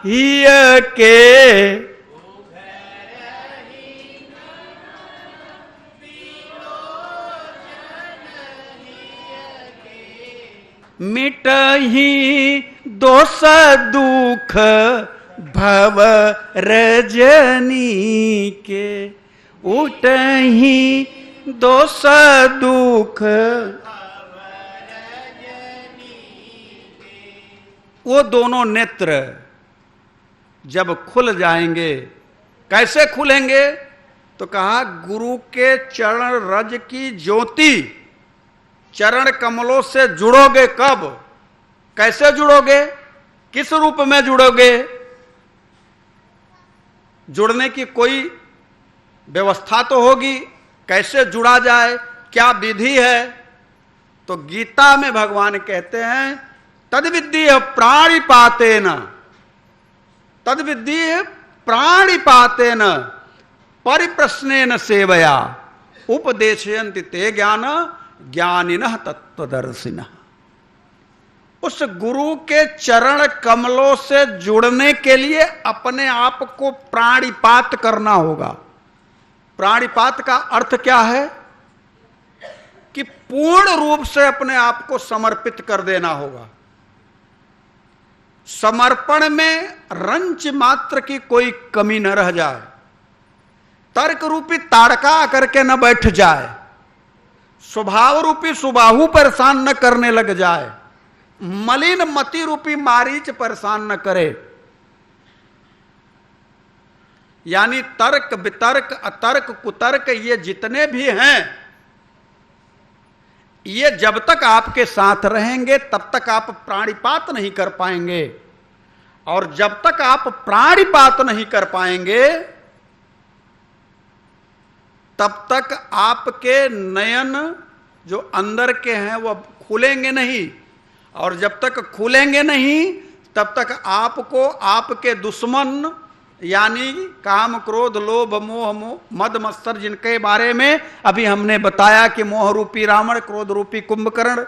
हिय के, मिटहि दोष दुख भव रजनी के, उठहि दोष दुख। वो दोनों नेत्र जब खुल जाएंगे, कैसे खुलेंगे? तो कहा गुरु के चरण रज की ज्योति, चरण कमलों से जुड़ोगे। कब, कैसे जुड़ोगे, किस रूप में जुड़ोगे? जुड़ने की कोई व्यवस्था तो होगी, कैसे जुड़ा जाए, क्या विधि है? तो गीता में भगवान कहते हैं तद्विद्य प्राणिपातेन, तद्विद्य प्राणिपातेन परिप्रश्नेन सेवया उपदेशयन्ति ते ज्ञान ज्ञानिनः तत्त्वदर्शिनः। उस गुरु के चरण कमलों से जुड़ने के लिए अपने आप को प्राणिपात करना होगा। प्राणिपात का अर्थ क्या है? कि पूर्ण रूप से अपने आप को समर्पित कर देना होगा। समर्पण में रंच मात्र की कोई कमी न रह जाए, तर्क रूपी ताड़का आकर के न बैठ जाए, स्वभाव रूपी सुबाहु परेशान न करने लग जाए, मलिन मति रूपी मारीच परेशान न करे। यानी तर्क वितर्क अतर्क कुतर्क ये जितने भी हैं, ये जब तक आपके साथ रहेंगे तब तक आप प्राणिपात नहीं कर पाएंगे, और जब तक आप प्राणिपात नहीं कर पाएंगे तब तक आपके नयन जो अंदर के हैं वो खुलेंगे नहीं, और जब तक खुलेंगे नहीं तब तक आपको आपके दुश्मन यानी काम क्रोध लोभ मोह मद मत्सर, जिनके बारे में अभी हमने बताया कि मोह रूपी रावण, क्रोध रूपी कुंभकर्ण,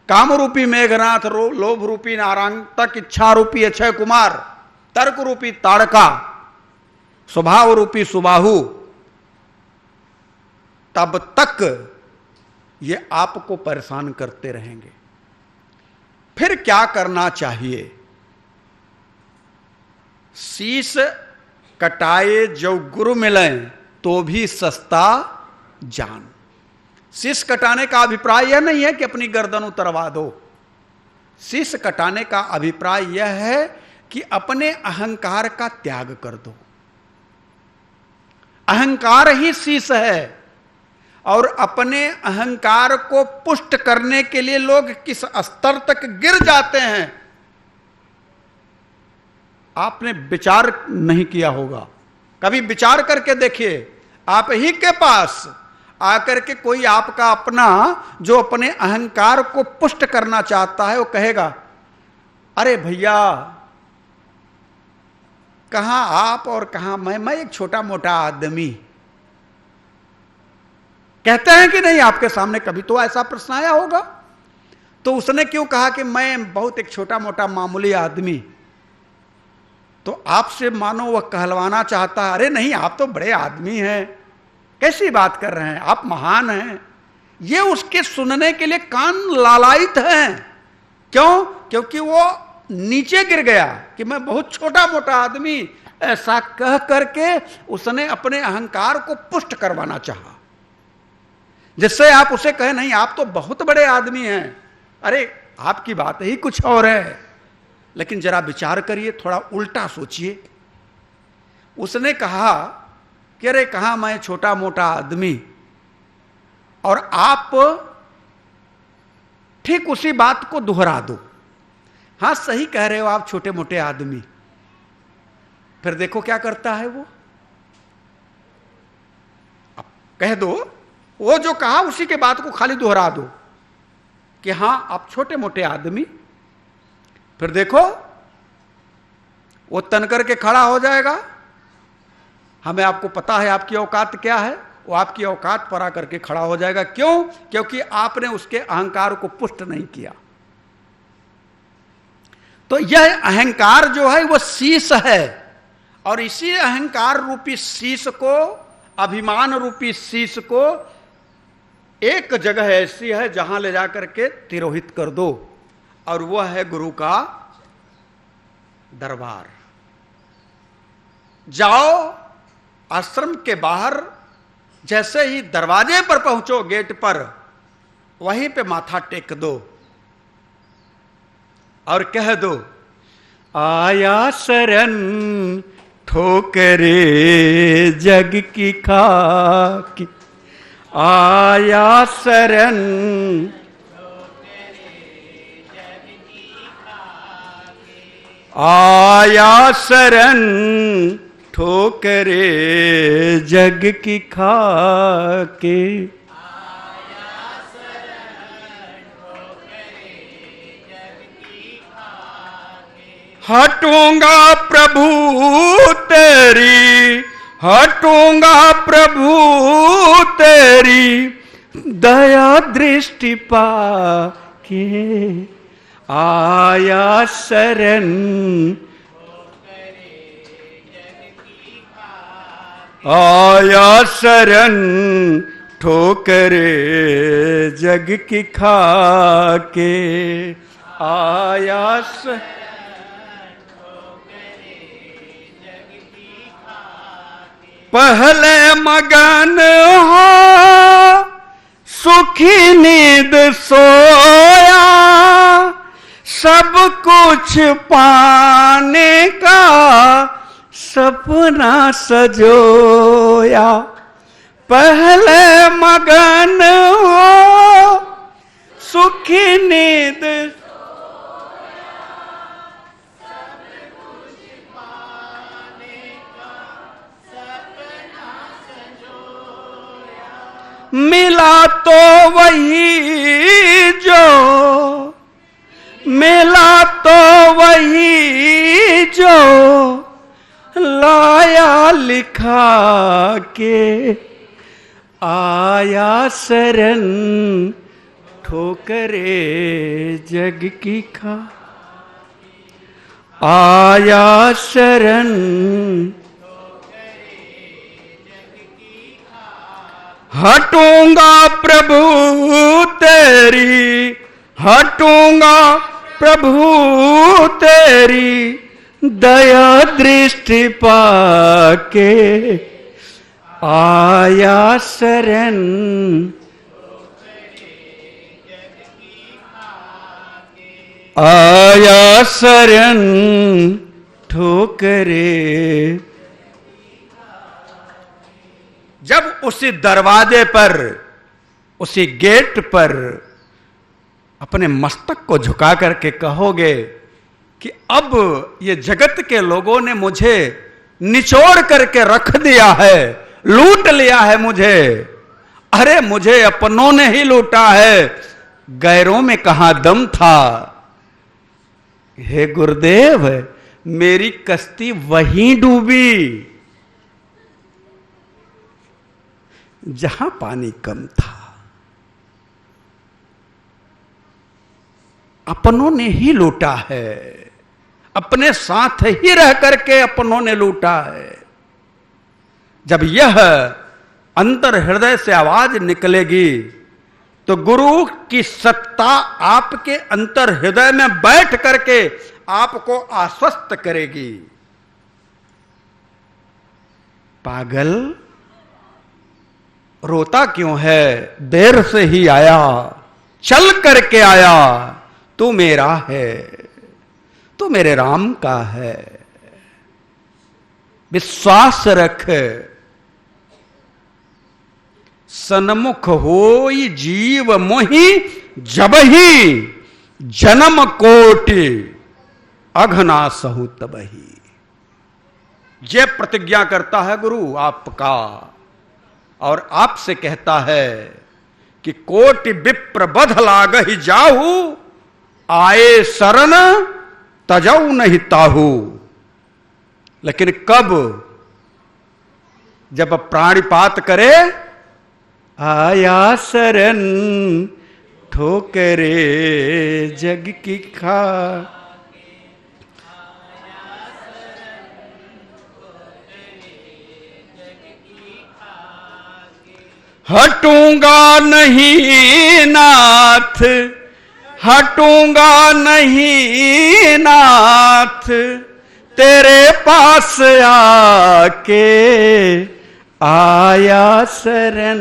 काम रूपी मेघनाथ, लोभ रूपी नारायणतक, इच्छा रूपी अक्षय कुमार, तर्क रूपी ताड़का, स्वभाव रूपी सुबाहु, तब तक ये आपको परेशान करते रहेंगे। फिर क्या करना चाहिए? शीश कटाए जो गुरु मिले तो भी सस्ता जान। शीश कटाने का अभिप्राय यह नहीं है कि अपनी गर्दन उतरवा दो। शीश कटाने का अभिप्राय यह है कि अपने अहंकार का त्याग कर दो। अहंकार ही शीश है, और अपने अहंकार को पुष्ट करने के लिए लोग किस स्तर तक गिर जाते हैं आपने विचार नहीं किया होगा। कभी विचार करके देखिए, आप ही के पास आकर के कोई आपका अपना जो अपने अहंकार को पुष्ट करना चाहता है वो कहेगा, अरे भैया कहां आप और कहां मैं एक छोटा मोटा आदमी। कहते हैं कि नहीं आपके सामने? कभी तो ऐसा प्रश्न आया होगा। तो उसने क्यों कहा कि मैं बहुत एक छोटा मोटा मामूली आदमी? तो आपसे मानो वह कहलवाना चाहता है, अरे नहीं आप तो बड़े आदमी हैं, कैसी बात कर रहे हैं, आप महान हैं। ये उसके सुनने के लिए कान लालायित हैं। क्यों? क्योंकि वो नीचे गिर गया कि मैं बहुत छोटा मोटा आदमी, ऐसा कह करके उसने अपने अहंकार को पुष्ट करवाना चाहा, जिससे आप उसे कहें नहीं आप तो बहुत बड़े आदमी हैं। अरे आपकी बात ही कुछ और है। लेकिन जरा विचार करिए, थोड़ा उल्टा सोचिए। उसने कहा कि अरे कहां मैं छोटा मोटा आदमी, और आप ठीक उसी बात को दोहरा दो, हां सही कह रहे हो आप छोटे मोटे आदमी। फिर देखो क्या करता है वो। अब कह दो, वो जो कहा उसी के बात को खाली दोहरा दो कि हां आप छोटे मोटे आदमी। फिर देखो वो तन करके खड़ा हो जाएगा। हमें आपको पता है आपकी औकात क्या है, वो आपकी औकात पर आकर के खड़ा हो जाएगा। क्यों? क्योंकि आपने उसके अहंकार को पुष्ट नहीं किया। तो यह अहंकार जो है वो शीश है, और इसी अहंकार रूपी शीश को, अभिमान रूपी शीश को एक जगह ऐसी है जहां ले जाकर के तिरोहित कर दो, और वह है गुरु का दरबार। जाओ आश्रम के बाहर, जैसे ही दरवाजे पर पहुंचो, गेट पर, वहीं पे माथा टेक दो और कह दो, आया शरण ठोकरे जग की खाकी, आया शरण आया शरण ठोकरे जग की खाके, हटूंगा प्रभु तेरी, हटूंगा प्रभु तेरी दया दृष्टि पाके, आया शरण आया शरण ठोकरे जग की खाके, आया पहले मगन हो सुखी नींद सोया, सब कुछ पाने का सपना सजोया। पहले मगन हो सुखी नींद मिला तो वही जो, मिला तो वही जो लाया लिखा के, आया शरण ठोकरे जग की खा, आया शरण हटूंगा प्रभु तेरी, हटूंगा प्रभु तेरी दया दृष्टि पाके, आया शरण आया शरण ठोकरे। जब उसी दरवाजे पर, उसी गेट पर अपने मस्तक को झुका करके कहोगे कि अब ये जगत के लोगों ने मुझे निचोड़ करके रख दिया है, लूट लिया है मुझे, अरे मुझे अपनों ने ही लूटा है, गैरों में कहां दम था। हे गुरुदेव, मेरी कश्ती वहीं डूबी जहां पानी कम था। अपनों ने ही लूटा है, अपने साथ ही रह करके अपनों ने लूटा है। जब यह अंतर हृदय से आवाज निकलेगी तो गुरु की सत्ता आपके अंतर हृदय में बैठ करके आपको आश्वस्त करेगी। पागल, रोता क्यों है, देर से ही आया, चल करके आया, तू मेरा है, तू मेरे राम का है। विश्वास रख, सन्मुख होई जीव मोहि, जब ही जन्म कोटि अघना सहु तबही। ये प्रतिज्ञा करता है गुरु आपका और आपसे कहता है कि कोटि विप्र बध लागहि जाहु, आए शरण तजऊ नहीं ताहू। लेकिन कब? जब प्राणिपात करे, आया शरण ठोकरे जग की खा। हटूंगा नहीं नाथ, हटूंगा नहीं नाथ, तेरे पास आके आया शरण।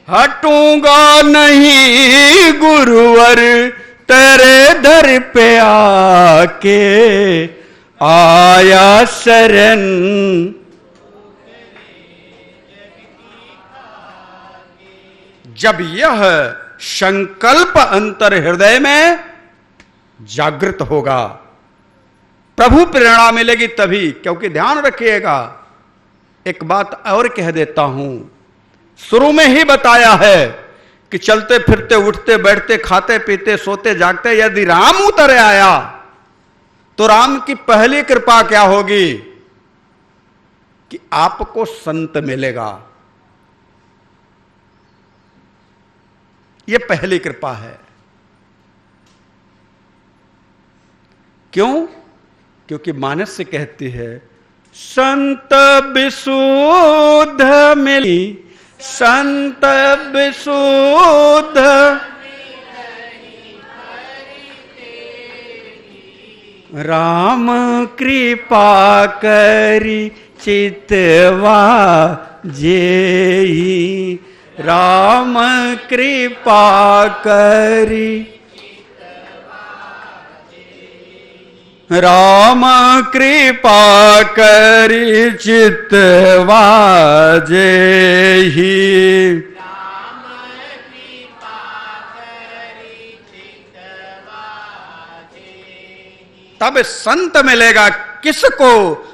हटूंगा नहीं गुरुवर, तेरे दर पे आके आया शरण। जब यह संकल्प अंतर हृदय में जागृत होगा, प्रभु प्रेरणा मिलेगी तभी। क्योंकि ध्यान रखिएगा, एक बात और कह देता हूं, शुरू में ही बताया है कि चलते फिरते उठते बैठते खाते पीते सोते जागते यदि राम उतर आया तो राम की पहली कृपा क्या होगी कि आपको संत मिलेगा। यह पहली कृपा है। क्यों? क्योंकि मानस से कहती है, संत विशुद्ध मिली, संत विशुद्ध राम कृपा करी चितवा जेहि, राम कृपा करी, राम कृपा करी चितवा जेहि, तब संत मिलेगा किसको?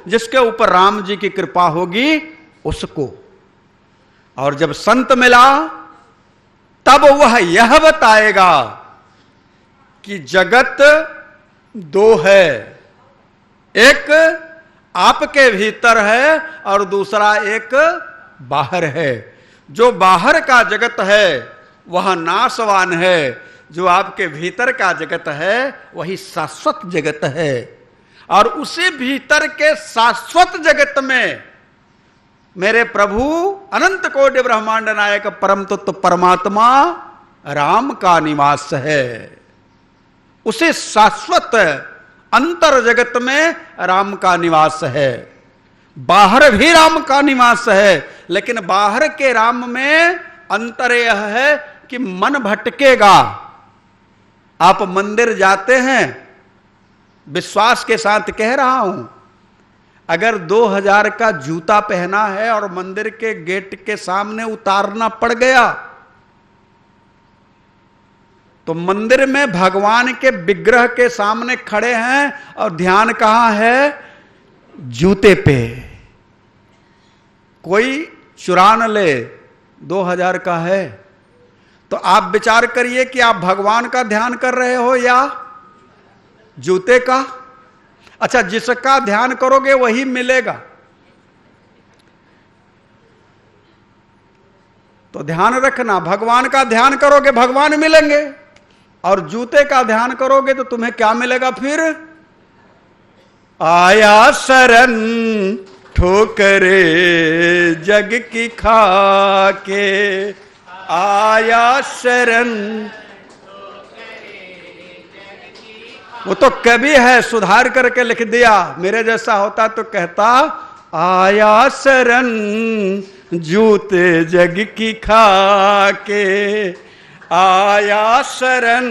जिसके ऊपर राम जी की कृपा होगी उसको। और जब संत मिला तब वह यह बताएगा कि जगत दो है, एक आपके भीतर है और दूसरा एक बाहर है। जो बाहर का जगत है वह नाशवान है, जो आपके भीतर का जगत है वही शाश्वत जगत है। और उसी भीतर के शाश्वत जगत में मेरे प्रभु अनंत कोटि ब्रह्मांड नायक परम तत्व परमात्मा राम का निवास है। उसे शाश्वत अंतर जगत में राम का निवास है। बाहर भी राम का निवास है, लेकिन बाहर के राम में अंतर यह है कि मन भटकेगा। आप मंदिर जाते हैं, विश्वास के साथ कह रहा हूं, अगर 2000 का जूता पहना है और मंदिर के गेट के सामने उतारना पड़ गया तो मंदिर में भगवान के विग्रह के सामने खड़े हैं और ध्यान कहां है? जूते पे। कोई चुरा न ले, 2000 का है तो आप विचार करिए कि आप भगवान का ध्यान कर रहे हो या जूते का। अच्छा, जिसका ध्यान करोगे वही मिलेगा, तो ध्यान रखना, भगवान का ध्यान करोगे भगवान मिलेंगे, और जूते का ध्यान करोगे तो तुम्हें क्या मिलेगा फिर? आया शरण ठोकरे जग की खाके, आया शरण। वो तो कवि है, सुधार करके लिख दिया, मेरे जैसा होता तो कहता आया शरण जूते जग की खाके, आया शरण।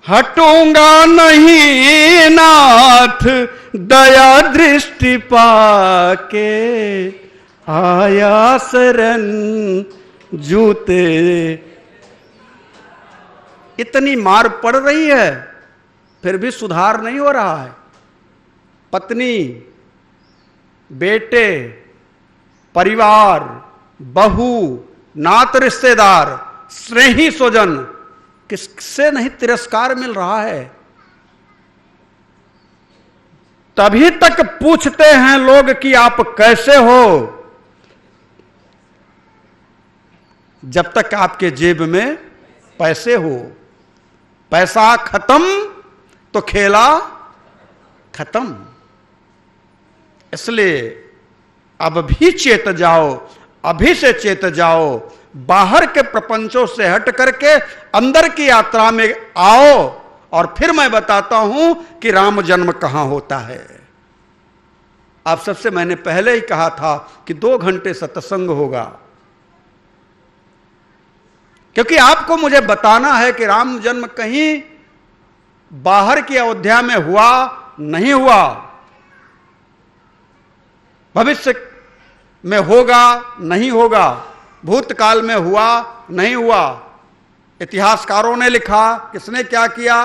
हटूंगा नहीं नाथ दया दृष्टि पाके, आया शरण जूते। इतनी मार पड़ रही है फिर भी सुधार नहीं हो रहा है। पत्नी, बेटे, परिवार, बहू, नात रिश्तेदार, स्नेही स्वजन, किससे नहीं तिरस्कार मिल रहा है। तभी तक पूछते हैं लोग कि आप कैसे हो, जब तक आपके जेब में पैसे हो। पैसा खत्म तो खेला खत्म। इसलिए अब भी चेत जाओ, अभी से चेत जाओ, बाहर के प्रपंचों से हट करके अंदर की यात्रा में आओ, और फिर मैं बताता हूं कि राम जन्म कहां होता है। आप सबसे मैंने पहले ही कहा था कि 2 घंटे सत्संग होगा, क्योंकि आपको मुझे बताना है कि राम जन्म कहीं बाहर की अयोध्या में हुआ नहीं हुआ, भविष्य में होगा नहीं होगा, भूतकाल में हुआ नहीं हुआ, इतिहासकारों ने लिखा, किसने क्या किया,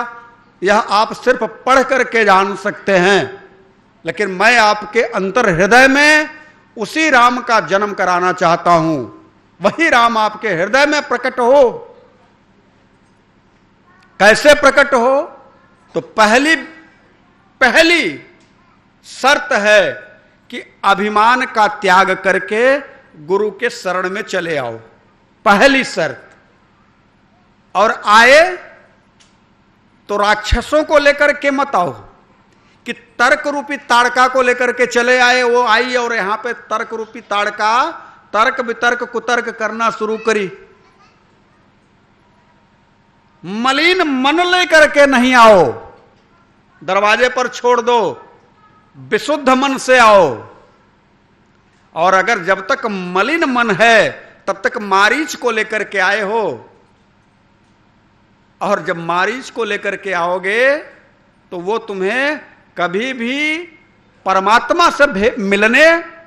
यह आप सिर्फ पढ़ करके जान सकते हैं। लेकिन मैं आपके अंतर हृदय में उसी राम का जन्म कराना चाहता हूं। वही राम आपके हृदय में प्रकट हो। कैसे प्रकट हो? तो पहली शर्त है कि अभिमान का त्याग करके गुरु के शरण में चले आओ, पहली शर्त। और आए तो राक्षसों को लेकर के मत आओ कि तर्क रूपी ताड़का को लेकर के चले आए। वो आई और यहां पे तर्क रूपी ताड़का तर्क वितर्क कुतर्क करना शुरू करी। मलिन मन लेकर के नहीं आओ, दरवाजे पर छोड़ दो, विशुद्ध मन से आओ। और अगर जब तक मलिन मन है तब तक मारीच को लेकर के आए हो, और जब मारीच को लेकर के आओगे तो वो तुम्हें कभी भी परमात्मा से मिलने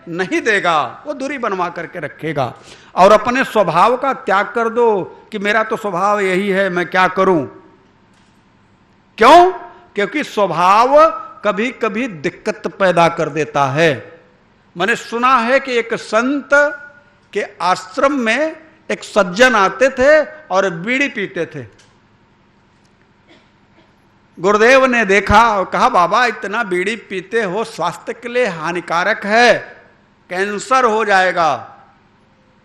नहीं देगा, वो दूरी बनवा करके रखेगा। और अपने स्वभाव का त्याग कर दो कि मेरा तो स्वभाव यही है, मैं क्या करूं। क्यों? क्योंकि स्वभाव कभी कभी दिक्कत पैदा कर देता है। मैंने सुना है कि एक संत के आश्रम में एक सज्जन आते थे और बीड़ी पीते थे। गुरुदेव ने देखा और कहा, बाबा इतना बीड़ी पीते हो, स्वास्थ्य के लिए हानिकारक है, कैंसर हो जाएगा,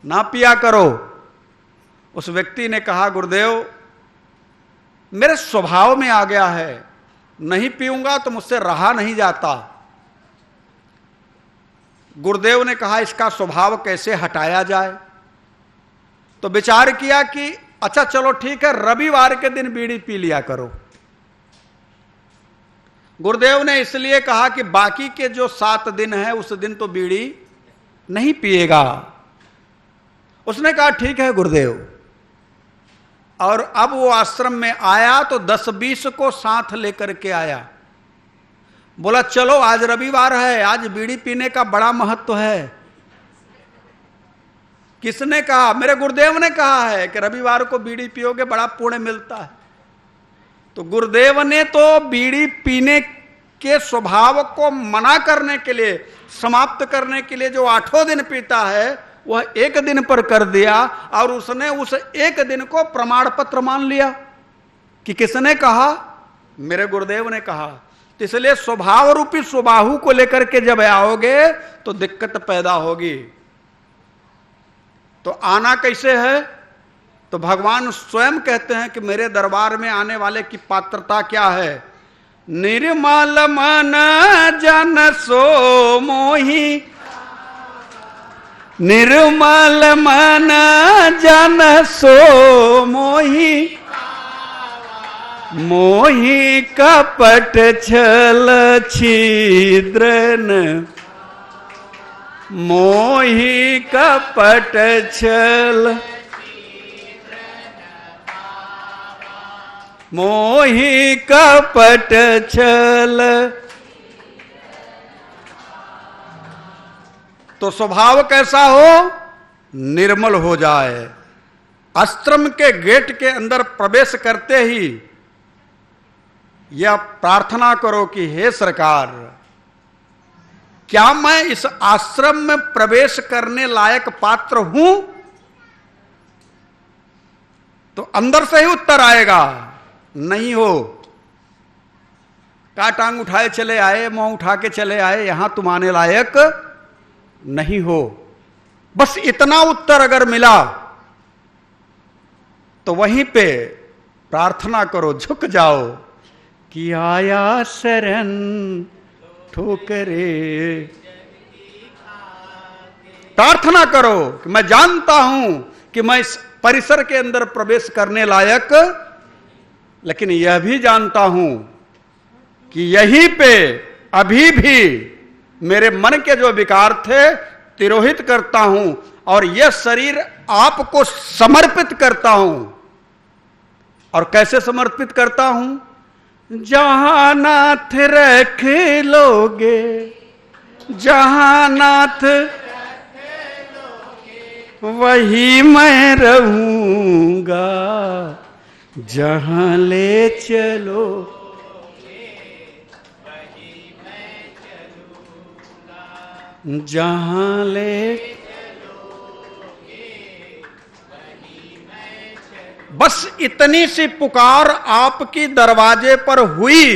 ना पिया करो। उस व्यक्ति ने कहा, गुरुदेव मेरे स्वभाव में आ गया है, नहीं पीऊंगा तो मुझसे रहा नहीं जाता। गुरुदेव ने कहा, इसका स्वभाव कैसे हटाया जाए। तो विचार किया कि अच्छा चलो ठीक है, रविवार के दिन बीड़ी पी लिया करो। गुरुदेव ने इसलिए कहा कि बाकी के जो 7 दिन है उस दिन तो बीड़ी नहीं पिएगा। उसने कहा ठीक है गुरुदेव। और अब वो आश्रम में आया तो 10-20 को साथ लेकर के आया। बोला चलो आज रविवार है, आज बीड़ी पीने का बड़ा महत्व है। किसने कहा? मेरे गुरुदेव ने कहा है कि रविवार को बीड़ी पियोगे बड़ा पुण्य मिलता है। तो गुरुदेव ने तो बीड़ी पीने के स्वभाव को मना करने के लिए, समाप्त करने के लिए, जो 8 दिन पीता है वह 1 दिन पर कर दिया। और उसने उस 1 दिन को प्रमाण पत्र मान लिया कि किसने कहा? मेरे गुरुदेव ने कहा। तो इसलिए स्वभाव रूपी स्वबाहु को लेकर के जब आओगे तो दिक्कत पैदा होगी। तो आना कैसे है? तो भगवान स्वयं कहते हैं कि मेरे दरबार में आने वाले की पात्रता क्या है। निर्मल मन जन सो मोही, निर्मल मन जन सो मोही, मोही कपट छल छिद्रन, मोही कपट छल, मोही कपट छल। तो स्वभाव कैसा हो? निर्मल हो जाए। आश्रम के गेट के अंदर प्रवेश करते ही यह प्रार्थना करो कि हे सरकार, क्या मैं इस आश्रम में प्रवेश करने लायक पात्र हूं? तो अंदर से ही उत्तर आएगा, नहीं हो। का टांग उठाए चले आए, मुंह उठा के चले आए, यहां तुम आने लायक नहीं हो। बस इतना उत्तर अगर मिला तो वहीं पे प्रार्थना करो, झुक जाओ कि आया शरण ठोकरे। प्रार्थना करो कि मैं जानता हूं कि मैं इस परिसर के अंदर प्रवेश करने लायक, लेकिन यह भी जानता हूं कि यहीं पे अभी भी मेरे मन के जो विकार थे तिरोहित करता हूं और यह शरीर आपको समर्पित करता हूं। और कैसे समर्पित करता हूं? जहां नाथ रख लोगे, जहां नाथ वही मैं रहूंगा, जहां ले चलो जहां ले। बस इतनी सी पुकार आपकी दरवाजे पर हुई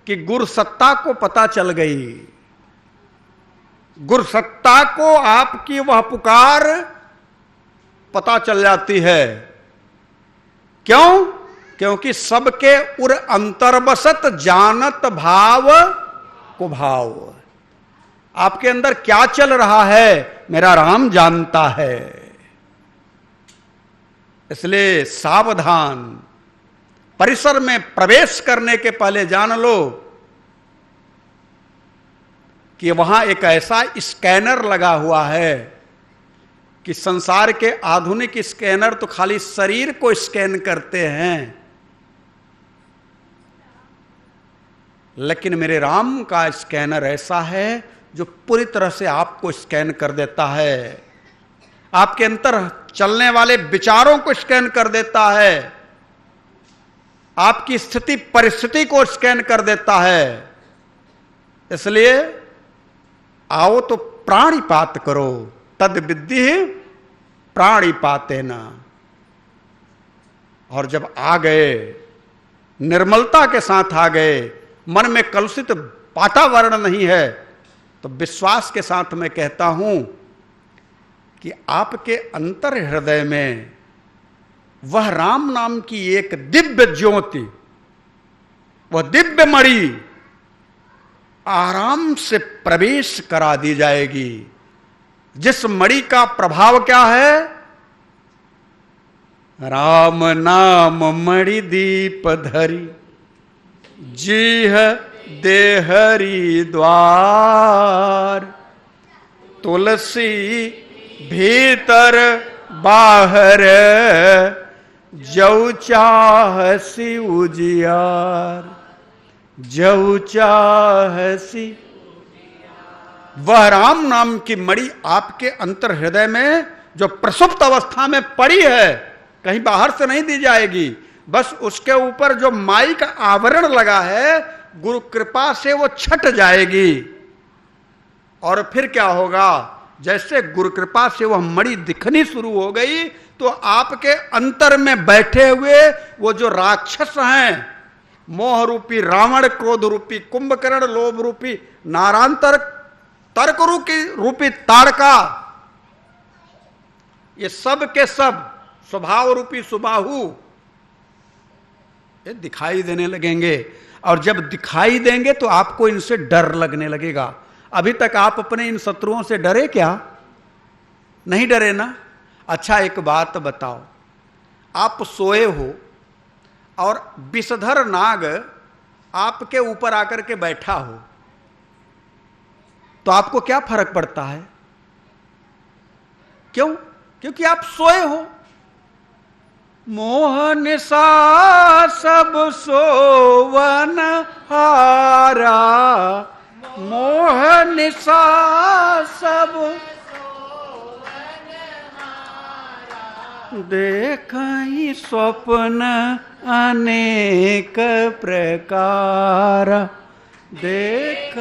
कि गुरुसत्ता को पता चल गई। गुरुसत्ता को आपकी वह पुकार पता चल जाती है। क्यों? क्योंकि सबके उर अंतर्बसत जानत भाव को भाव। आपके अंदर क्या चल रहा है मेरा राम जानता है। इसलिए सावधान, परिसर में प्रवेश करने के पहले जान लो कि वहां एक ऐसा स्कैनर लगा हुआ है कि संसार के आधुनिक स्कैनर तो खाली शरीर को स्कैन करते हैं, लेकिन मेरे राम का स्कैनर ऐसा है जो पूरी तरह से आपको स्कैन कर देता है, आपके अंतर चलने वाले विचारों को स्कैन कर देता है, आपकी स्थिति परिस्थिति को स्कैन कर देता है। इसलिए आओ तो प्राणिपात करो, तद विद्धि प्राणिपातेन। और जब आ गए, निर्मलता के साथ आ गए, मन में कलुषित वातावरण नहीं है, तो विश्वास के साथ मैं कहता हूं कि आपके अंतर हृदय में वह राम नाम की एक दिव्य ज्योति, वह दिव्य मणि आराम से प्रवेश करा दी जाएगी। जिस मणि का प्रभाव क्या है? राम नाम मणि दीप धरी, जीह देहरी द्वार, तुलसी भीतर बाहर, जौ चाहसी उजियार, जौ चाहसी। वह राम नाम की मणि आपके अंतर हृदय में जो प्रसुप्त अवस्था में पड़ी है, कहीं बाहर से नहीं दी जाएगी, बस उसके ऊपर जो माई का आवरण लगा है, गुरु कृपा से वो छट जाएगी। और फिर क्या होगा? जैसे गुरु कृपा से वह मणि दिखनी शुरू हो गई, तो आपके अंतर में बैठे हुए वो जो राक्षस हैं, मोह रूपी रावण, क्रोध रूपी कुंभकर्ण, लोभ रूपी नारांतर, तर्क रूपी ताड़का, ये सब के सब स्वभाव रूपी सुबाहु, ये दिखाई देने लगेंगे। और जब दिखाई देंगे तो आपको इनसे डर लगने लगेगा। अभी तक आप अपने इन शत्रुओं से डरे क्या? नहीं डरे ना? अच्छा एक बात बताओ, आप सोए हो और विषधर नाग आपके ऊपर आकर के बैठा हो, तो आपको क्या फर्क पड़ता है? क्यों? क्योंकि आप सोए हो। मोह निशा सब सोवन हारा, मोह निशा सब देखई स्वप्न अनेक प्रकार, देख।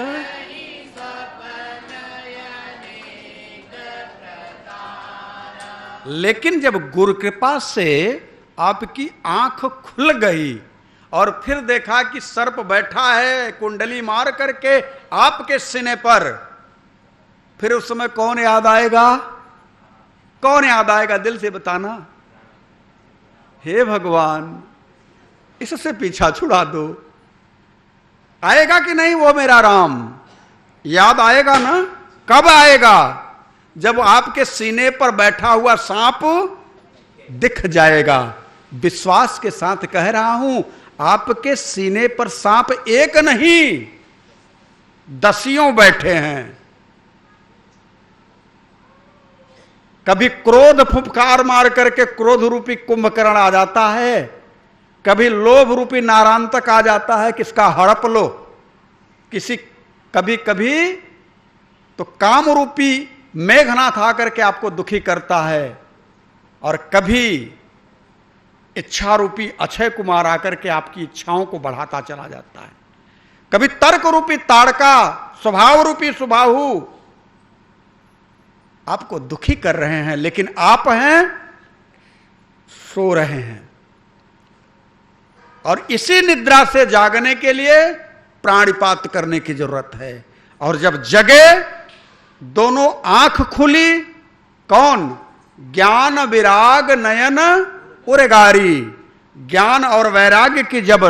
लेकिन जब गुरु कृपा से आपकी आंख खुल गई और फिर देखा कि सर्प बैठा है कुंडली मार करके आपके सीने पर, फिर उस समय कौन याद आएगा? कौन याद आएगा? दिल से बताना। हे भगवान, इससे पीछा छुड़ा दो। आएगा कि नहीं वो मेरा राम? याद आएगा ना? कब आएगा? जब आपके सीने पर बैठा हुआ सांप दिख जाएगा। विश्वास के साथ कह रहा हूं, आपके सीने पर सांप एक नहीं, दसियों बैठे हैं। कभी क्रोध फुफकार मार करके क्रोध रूपी कुंभकर्ण आ जाता है, कभी लोभ रूपी नारांतक आ जाता है, किसका हड़प लो। किसी कभी कभी तो काम रूपी मेघनाथ आकर के आपको दुखी करता है, और कभी इच्छा रूपी अक्षय कुमार आकर के आपकी इच्छाओं को बढ़ाता चला जाता है। कभी तर्क रूपी ताड़का, स्वभाव रूपी सुबाहु आपको दुखी कर रहे हैं, लेकिन आप हैं सो रहे हैं। और इसी निद्रा से जागने के लिए प्राणिपात करने की जरूरत है। और जब जगे, दोनों आंख खुली, कौन? ज्ञान विराग नयन उरेगारी। ज्ञान और वैराग्य की जब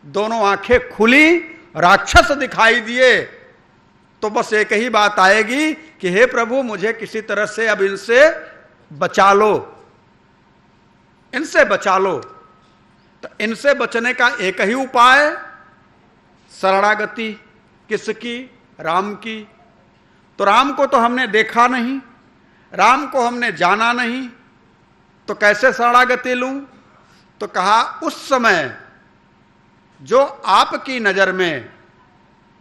दोनों आंखें खुली, राक्षस दिखाई दिए, तो बस एक ही बात आएगी कि हे प्रभु, मुझे किसी तरह से अब इनसे बचा लो, इनसे बचा लो। तो इनसे बचने का एक ही उपाय शरणागति। किसकी? राम की। तो राम को तो हमने देखा नहीं, राम को हमने जाना नहीं, तो कैसे शरणागति लूं? तो कहा उस समय जो आपकी नजर में,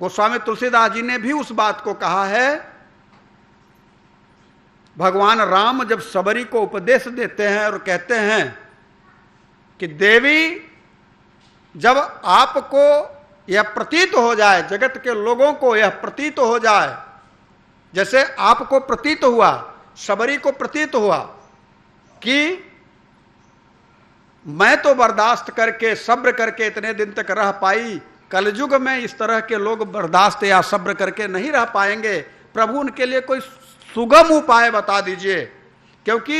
गोस्वामी तुलसीदास जी ने भी उस बात को कहा है, भगवान राम जब सबरी को उपदेश देते हैं और कहते हैं कि देवी, जब आपको यह प्रतीत हो जाए, जगत के लोगों को यह प्रतीत हो जाए, जैसे आपको प्रतीत हुआ, सबरी को प्रतीत हुआ कि मैं तो बर्दाश्त करके सब्र करके इतने दिन तक रह पाई, कलयुग में इस तरह के लोग बर्दाश्त या सब्र करके नहीं रह पाएंगे, प्रभु उनके लिए कोई सुगम उपाय बता दीजिए, क्योंकि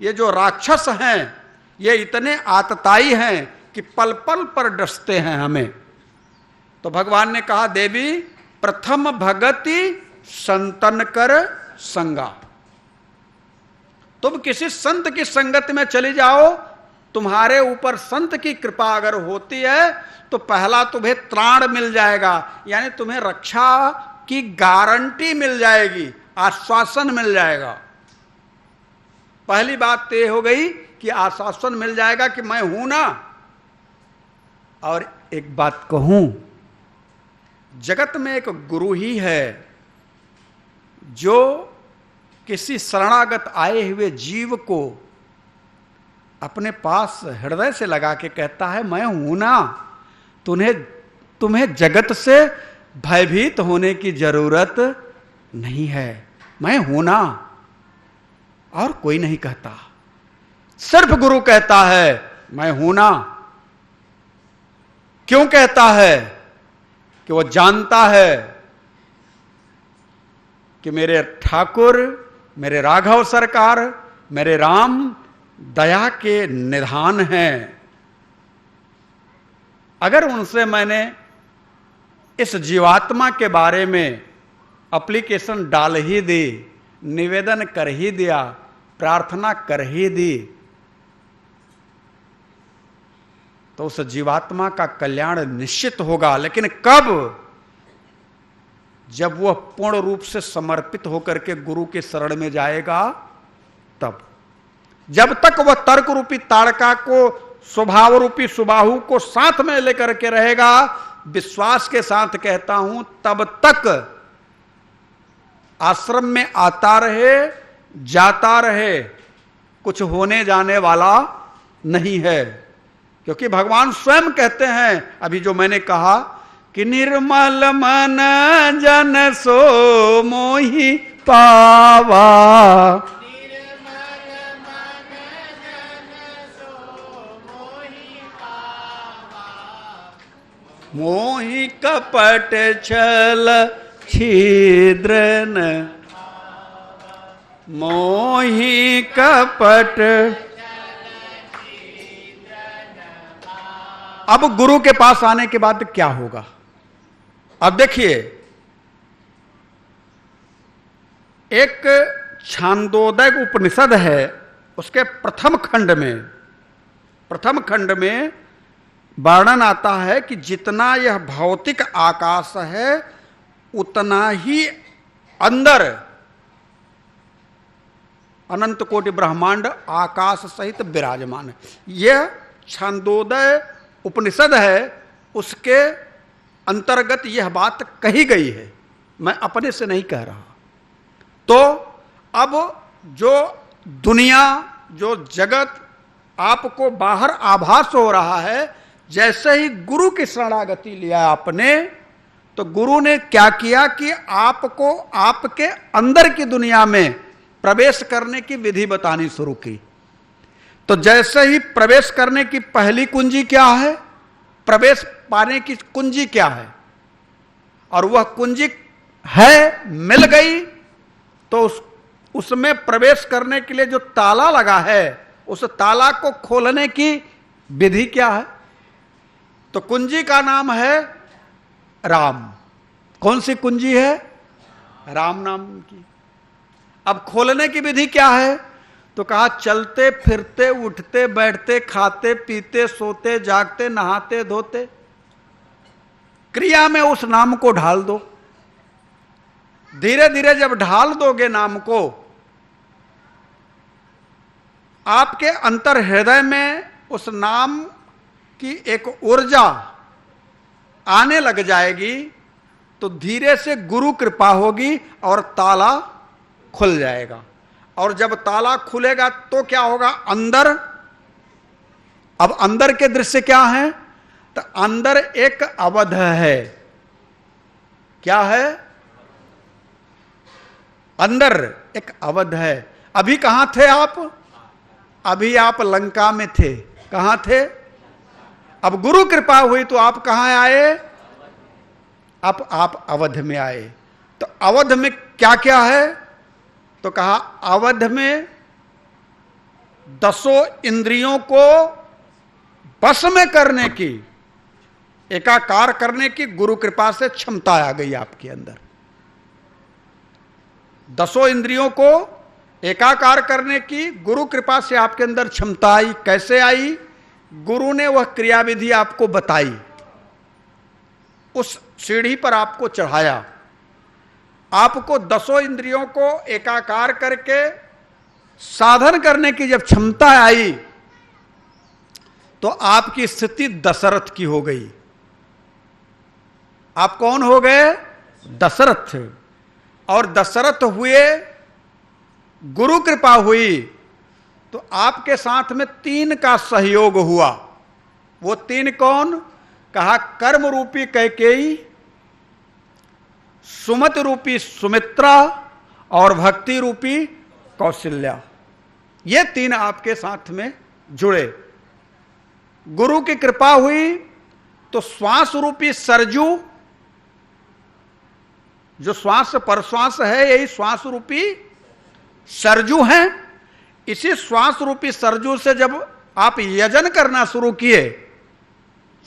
ये जो राक्षस हैं ये इतने आतताई हैं कि पल पल पर डसते हैं हमें। तो भगवान ने कहा देवी, प्रथम भगति संतन कर संगा, तुम किसी संत की संगत में चली जाओ, तुम्हारे ऊपर संत की कृपा अगर होती है तो पहला तुम्हें त्राण मिल जाएगा, यानी तुम्हें रक्षा की गारंटी मिल जाएगी, आश्वासन मिल जाएगा। पहली बात तो ये हो गई कि आश्वासन मिल जाएगा कि मैं हूं ना। और एक बात कहूं, जगत में एक गुरु ही है जो किसी शरणागत आए हुए जीव को अपने पास हृदय से लगा के कहता है मैं हूं ना, तुम्हें जगत से भयभीत होने की जरूरत नहीं है, मैं हूं ना। और कोई नहीं कहता, सिर्फ गुरु कहता है मैं हूं ना। क्यों कहता है? कि वो जानता है कि मेरे ठाकुर, मेरे राघव सरकार, मेरे राम दया के निधान हैं। अगर उनसे मैंने इस जीवात्मा के बारे में एप्लीकेशन डाल ही दी, निवेदन कर ही दिया, प्रार्थना कर ही दी, तो उस जीवात्मा का कल्याण निश्चित होगा। लेकिन कब? जब वह पूर्ण रूप से समर्पित होकर के गुरु के शरण में जाएगा तब। जब तक वह तर्क रूपी ताड़का को, स्वभाव रूपी सुबाहु को साथ में लेकर के रहेगा, विश्वास के साथ कहता हूं, तब तक आश्रम में आता रहे, जाता रहे, कुछ होने जाने वाला नहीं है। क्योंकि भगवान स्वयं कहते हैं, अभी जो मैंने कहा कि निर्मल मन जन सो मोहि पावा, मोहि कपट छल छिद्रन, मोहि कपट। अब गुरु के पास आने के बाद क्या होगा? अब देखिए, एक छांदोदय उपनिषद है, उसके प्रथम खंड में वर्णन आता है कि जितना यह भौतिक आकाश है उतना ही अंदर अनंत कोटि ब्रह्मांड आकाश सहित विराजमान है। यह छांदोदय उपनिषद है, उसके अंतर्गत यह बात कही गई है, मैं अपने से नहीं कह रहा। तो अब जो दुनिया, जो जगत आपको बाहर आभास हो रहा है, जैसे ही गुरु की शरणागति लिया आपने, तो गुरु ने क्या किया कि आपको आपके अंदर की दुनिया में प्रवेश करने की विधि बतानी शुरू की। तो जैसे ही प्रवेश करने की पहली कुंजी क्या है, प्रवेश पाने की कुंजी क्या है, और वह कुंजी है, मिल गई, तो उसमें प्रवेश करने के लिए जो ताला लगा है, उस ताला को खोलने की विधि क्या है? तो कुंजी का नाम है राम। कौन सी कुंजी है? राम नाम की। अब खोलने की विधि क्या है? तो कहा चलते फिरते उठते बैठते खाते पीते सोते जागते नहाते धोते, क्रिया में उस नाम को ढाल दो। धीरे धीरे जब ढाल दोगे नाम को, आपके अंतर हृदय में उस नाम की एक ऊर्जा आने लग जाएगी, तो धीरे से गुरु कृपा होगी और ताला खुल जाएगा। और जब ताला खुलेगा तो क्या होगा, अंदर, अब अंदर के दृश्य क्या है, तो अंदर एक अवध है। क्या है, अंदर एक अवध है। अभी कहां थे आप, अभी आप लंका में थे। कहां थे, अब गुरु कृपा हुई तो आप कहां आए, अब आप अवध में आए। तो अवध में क्या क्या है, तो कहा अवध में 10 इंद्रियों को बस में करने की, एकाकार करने की गुरु कृपा से क्षमता आ गई आपके अंदर। 10 इंद्रियों को एकाकार करने की गुरु कृपा से आपके अंदर क्षमता आई। कैसे आई, गुरु ने वह क्रियाविधि आपको बताई, उस सीढ़ी पर आपको चढ़ाया। आपको 10 इंद्रियों को एकाकार करके साधन करने की जब क्षमता आई, तो आपकी स्थिति दशरथ की हो गई। आप कौन हो गए, दशरथ। और दशरथ हुए, गुरु कृपा हुई, तो आपके साथ में 3 का सहयोग हुआ। वो 3 कौन, कहा कर्म रूपी कैकेयी, सुमति रूपी सुमित्रा और भक्ति रूपी कौशल्या। ये 3 आपके साथ में जुड़े। गुरु की कृपा हुई तो श्वास रूपी सरजू, जो श्वास परश्वास है, यही श्वास रूपी सरजू हैं। इसी श्वास रूपी सरजू से जब आप यजन करना शुरू किए,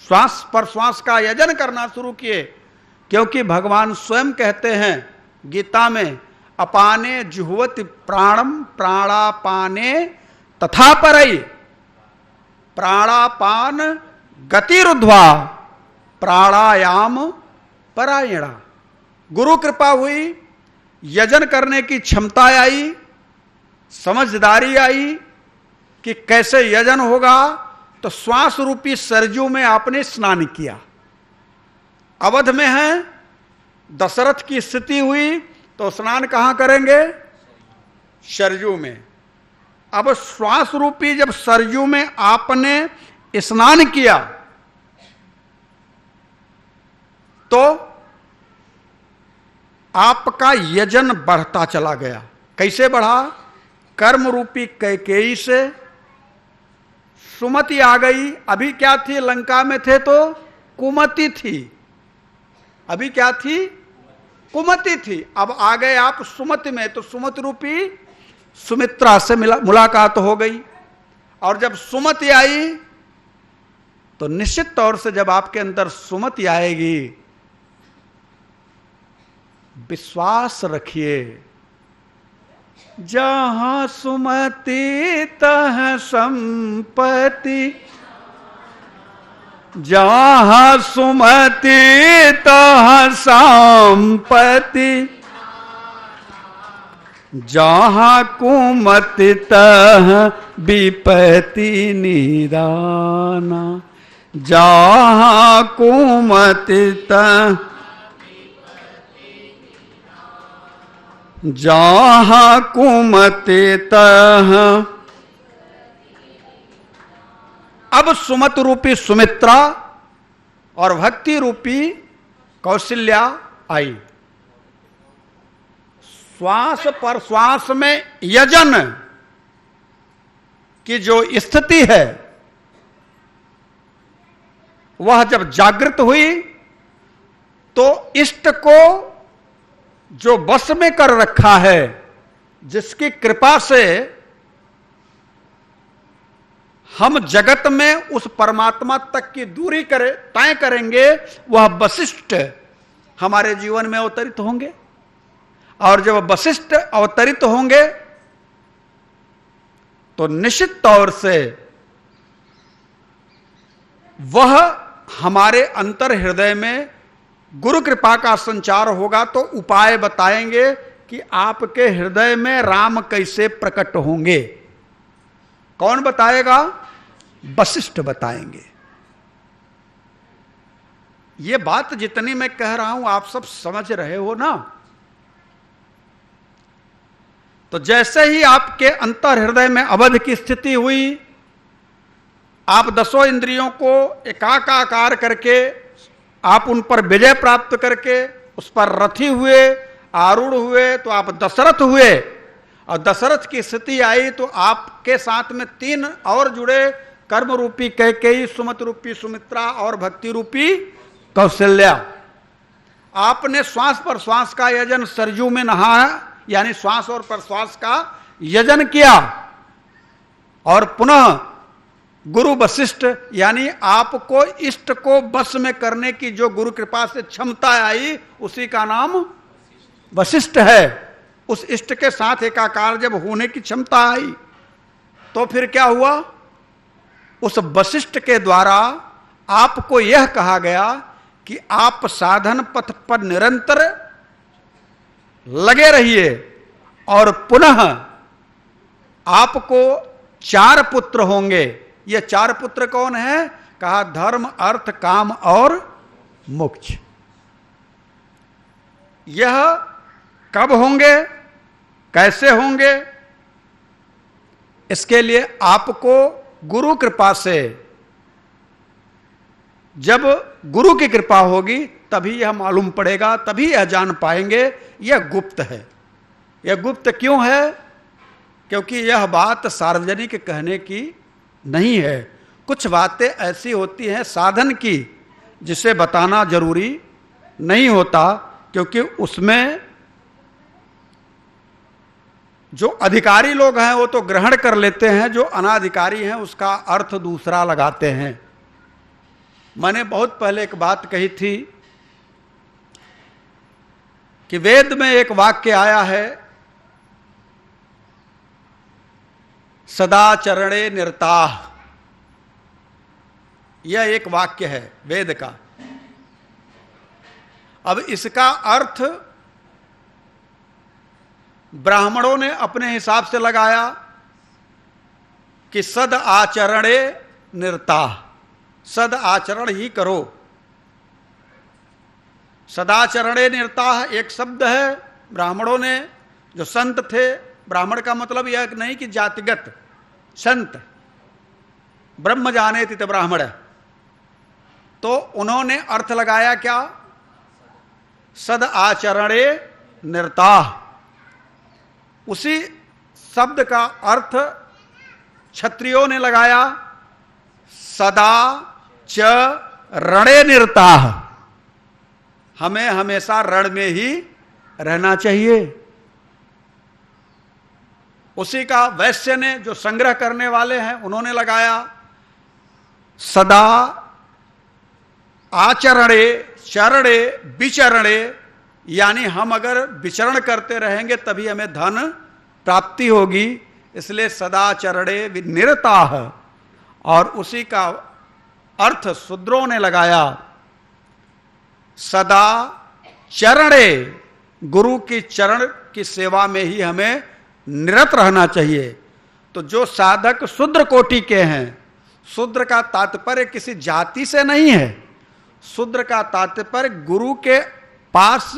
श्वास परश्वास का यजन करना शुरू किए, क्योंकि भगवान स्वयं कहते हैं गीता में, अपाने जुह्वति प्राणम प्राणापाने तथा परई, प्राणापान गतिरुद्ध्वा प्राणायाम परायणा। गुरु कृपा हुई, यजन करने की क्षमता आई, समझदारी आई कि कैसे यजन होगा, तो श्वास रूपी सरजू में आपने स्नान किया। अवध में है, दशरथ की स्थिति हुई तो स्नान कहां करेंगे, सरजू में। अब श्वास रूपी जब सरजू में आपने स्नान किया, तो आपका यजन बढ़ता चला गया। कैसे बढ़ा, कर्म रूपी कैकेयी से सुमति आ गई। अभी क्या थी, लंका में थे तो कुमति थी, अभी क्या थी, कुमति थी। अब आ गए आप सुमति में, तो सुमति रूपी सुमित्रा से मुलाकात हो गई। और जब सुमति आई, तो निश्चित तौर से जब आपके अंदर सुमति आएगी, विश्वास रखिए, जहां सुमति तह संपत्ति, जहां सुमति तह संपत्ति, जहां कुमति तह विपत्ति निदाना, जहां कुमति तह, जहां कुमति तह। अब सुमत रूपी सुमित्रा और भक्ति रूपी कौशल्या आई। श्वास पर श्वास में यजन की जो स्थिति है, वह जब जागृत हुई, तो इष्ट को जो बस में कर रखा है, जिसकी कृपा से हम जगत में उस परमात्मा तक की दूरी तय करेंगे, वह वशिष्ठ हमारे जीवन में अवतरित होंगे। और जब वशिष्ठ अवतरित होंगे, तो निश्चित तौर से वह हमारे अंतर हृदय में गुरु कृपा का संचार होगा। तो उपाय बताएंगे कि आपके हृदय में राम कैसे प्रकट होंगे। कौन बताएगा? वशिष्ठ बताएंगे। ये बात जितनी मैं कह रहा हूं आप सब समझ रहे हो ना। तो जैसे ही आपके अंतर हृदय में अवध की स्थिति हुई, आप दसों इंद्रियों को एकाकार करके आप उन पर विजय प्राप्त करके उस पर रथी हुए, आरूढ़ हुए, तो आप दशरथ हुए। और दशरथ की स्थिति आई तो आपके साथ में 3 और जुड़े, कर्म रूपी कैकेयी, सुमति रूपी सुमित्रा और भक्ति रूपी कौशल्या। आपने श्वास पर श्वास का यजन सरजू में नहाया, यानी श्वास और प्रश्वास का यजन किया। और पुनः गुरु वशिष्ठ, यानी आपको इष्ट को बस में करने की जो गुरु कृपा से क्षमता आई, उसी का नाम वशिष्ठ है। उस इष्ट के साथ एकाकार जब होने की क्षमता आई तो फिर क्या हुआ? उस वशिष्ठ के द्वारा आपको यह कहा गया कि आप साधन पथ पर निरंतर लगे रहिए। और पुनः आपको 4 पुत्र होंगे। ये 4 पुत्र कौन है? कहा धर्म, अर्थ, काम और मोक्ष। यह कब होंगे, कैसे होंगे? इसके लिए आपको गुरु कृपा से, जब गुरु की कृपा होगी तभी यह मालूम पड़ेगा, तभी यह जान पाएंगे। यह गुप्त है। यह गुप्त क्यों है? क्योंकि यह बात सार्वजनिक कहने की नहीं है। कुछ बातें ऐसी होती हैं साधन की जिसे बताना जरूरी नहीं होता, क्योंकि उसमें जो अधिकारी लोग हैं वो तो ग्रहण कर लेते हैं, जो अनाधिकारी हैं उसका अर्थ दूसरा लगाते हैं। मैंने बहुत पहले एक बात कही थी कि वेद में एक वाक्य आया है, सदाचरणे निरताः। यह एक वाक्य है वेद का। अब इसका अर्थ ब्राह्मणों ने अपने हिसाब से लगाया कि सद आचरणे निरताः, सद आचरण ही करो। सदाचरणे निरताः एक शब्द है ब्राह्मणों ने, जो संत थे। ब्राह्मण का मतलब यह नहीं कि जातिगत संत, ब्रह्म जानेति त ब्राह्मण। तो उन्होंने अर्थ लगाया क्या? सद आचरणे निरताः। उसी शब्द का अर्थ क्षत्रियों ने लगाया, सदा च रणे निरताः। हमें हमेशा रण में ही रहना चाहिए। उसी का वैश्य ने, जो संग्रह करने वाले हैं, उन्होंने लगाया सदा आचरणे चरणे विचरणे, यानी हम अगर विचरण करते रहेंगे तभी हमें धन प्राप्ति होगी। इसलिए सदाचरणे निरताः। और उसी का अर्थ शूद्रों ने लगाया सदा चरणे, गुरु की चरण की सेवा में ही हमें निरत रहना चाहिए। तो जो साधक शूद्र कोटि के हैं, शूद्र का तात्पर्य किसी जाति से नहीं है, शूद्र का तात्पर्य गुरु के पास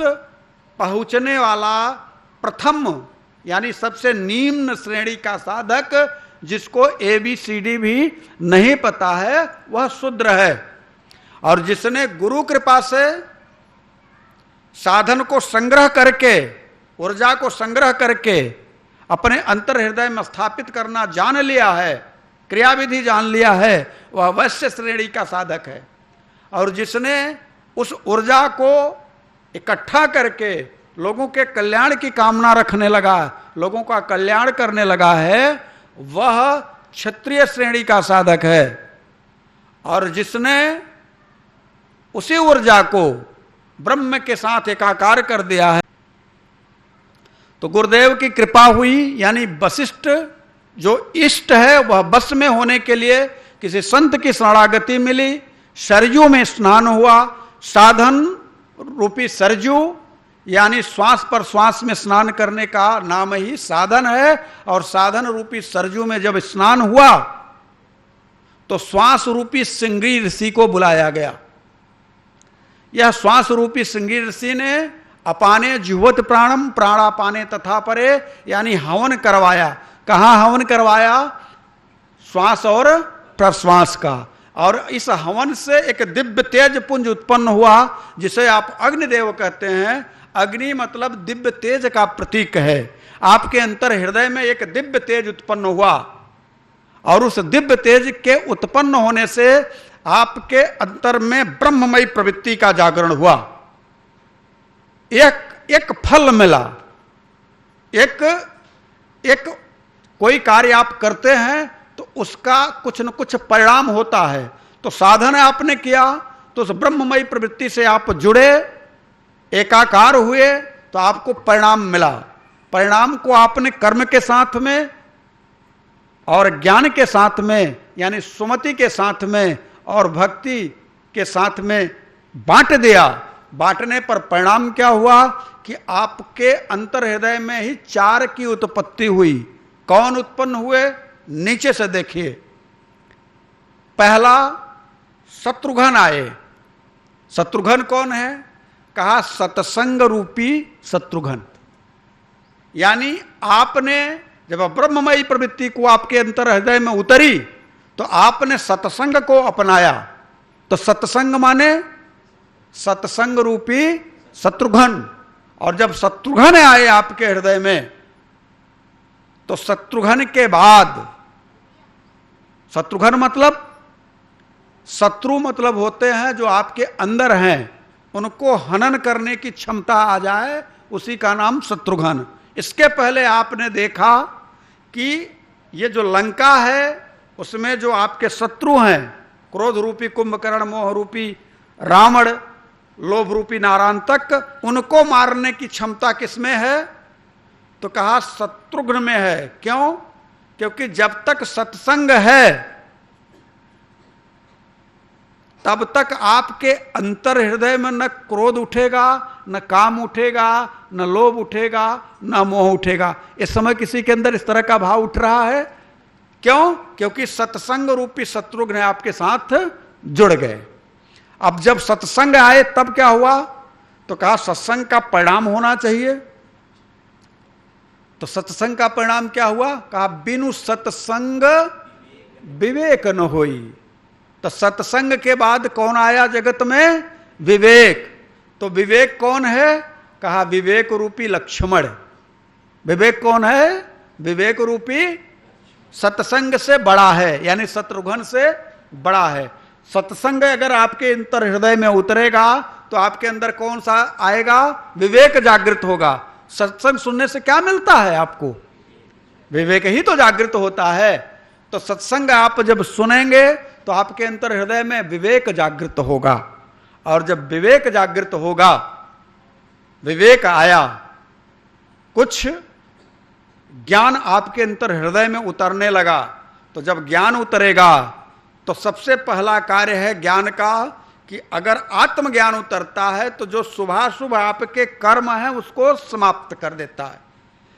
पहुंचने वाला प्रथम, यानी सबसे निम्न श्रेणी का साधक, जिसको ABCD भी नहीं पता है, वह शूद्र है। और जिसने गुरु कृपा से साधन को संग्रह करके, ऊर्जा को संग्रह करके अपने अंतर हृदय में स्थापित करना जान लिया है, क्रियाविधि जान लिया है, वह वैश्य श्रेणी का साधक है। और जिसने उस ऊर्जा को इकट्ठा करके लोगों के कल्याण की कामना रखने लगा, लोगों का कल्याण करने लगा है, वह क्षत्रिय श्रेणी का साधक है। और जिसने उसी ऊर्जा को ब्रह्म के साथ एकाकार कर दिया है, तो गुरुदेव की कृपा हुई, यानी वशिष्ठ जो इष्ट है वह बस में होने के लिए किसी संत की शरणागति मिली, सरयू में स्नान हुआ। साधन रूपी सरयू यानी श्वास पर श्वास में स्नान करने का नाम ही साधन है। और साधन रूपी सरयू में जब स्नान हुआ तो श्वास रूपी सिंगी ऋषि को बुलाया गया। यह श्वास रूपी सिंगी ऋषि ने अपाने जुहवत प्राणम प्राणापाने तथा परे यानी हवन करवाया। कहाँ हवन करवाया? श्वास और प्रश्वास का। और इस हवन से एक दिव्य तेज पुंज उत्पन्न हुआ जिसे आप अग्निदेव कहते हैं। अग्नि मतलब दिव्य तेज का प्रतीक है। आपके अंतर हृदय में एक दिव्य तेज उत्पन्न हुआ और उस दिव्य तेज के उत्पन्न होने से आपके अंतर में ब्रह्ममयी प्रवृत्ति का जागरण हुआ। एक फल मिला। एक कोई कार्य आप करते हैं तो उसका कुछ न कुछ परिणाम होता है। तो साधन आपने किया तो उस ब्रह्ममयी प्रवृत्ति से आप जुड़े, एकाकार हुए तो आपको परिणाम मिला। परिणाम को आपने कर्म के साथ में और ज्ञान के साथ में यानी सुमति के साथ में और भक्ति के साथ में बांट दिया। बांटने पर परिणाम क्या हुआ कि आपके अंतर हृदय में ही 4 की उत्पत्ति हुई। कौन उत्पन्न हुए? नीचे से देखिए। पहला शत्रुघ्न आए। शत्रुघ्न कौन है? कहा सत्संग रूपी शत्रुघ्न। यानी आपने जब ब्रह्ममयी प्रवृत्ति को आपके अंतर हृदय में उतरी तो आपने सत्संग को अपनाया। तो सत्संग माने सत्संग रूपी शत्रुघ्न। और जब शत्रुघ्न आए आपके हृदय में तो शत्रुघ्न के बाद, शत्रुघ्न मतलब शत्रु मतलब होते हैं जो आपके अंदर हैं, उनको हनन करने की क्षमता आ जाए, उसी का नाम शत्रुघ्न। इसके पहले आपने देखा कि ये जो लंका है उसमें जो आपके शत्रु हैं, क्रोध रूपी कुंभकर्ण, मोह रूपी रावण, लोभ रूपी नारायणतक, उनको मारने की क्षमता किसमें है? तो कहा शत्रुघ्न में है। क्यों? क्योंकि जब तक सत्संग है तब तक आपके अंतर हृदय में न क्रोध उठेगा, न काम उठेगा, न लोभ उठेगा, न मोह उठेगा। इस समय किसी के अंदर इस तरह का भाव उठ रहा है। क्यों? क्योंकि सत्संग रूपी शत्रुघ्न आपके साथ जुड़ गए। अब जब सत्संग आए तब क्या हुआ? तो कहा सत्संग का परिणाम होना चाहिए। तो सत्संग का परिणाम क्या हुआ? कहा बिनु सत्संग विवेक न होई। तो सत्संग के बाद कौन आया जगत में? विवेक। तो विवेक कौन है? कहा विवेक रूपी लक्ष्मण। विवेक कौन है? विवेक रूपी सत्संग से बड़ा है, यानी शत्रुघ्न से बड़ा है। सत्संग अगर आपके अंतर हृदय में उतरेगा तो आपके अंदर कौन सा आएगा? विवेक जागृत होगा। सत्संग सुनने से क्या मिलता है आपको? विवेक ही तो जागृत होता है। तो सत्संग आप जब सुनेंगे तो आपके अंतर हृदय में विवेक जागृत होगा। और जब विवेक जागृत होगा, विवेक आया, कुछ ज्ञान आपके अंतर हृदय में उतरने लगा। तो जब ज्ञान उतरेगा तो सबसे पहला कार्य है ज्ञान का कि अगर आत्मज्ञान उतरता है तो जो शुभाशुभ आपके कर्म हैं उसको समाप्त कर देता है।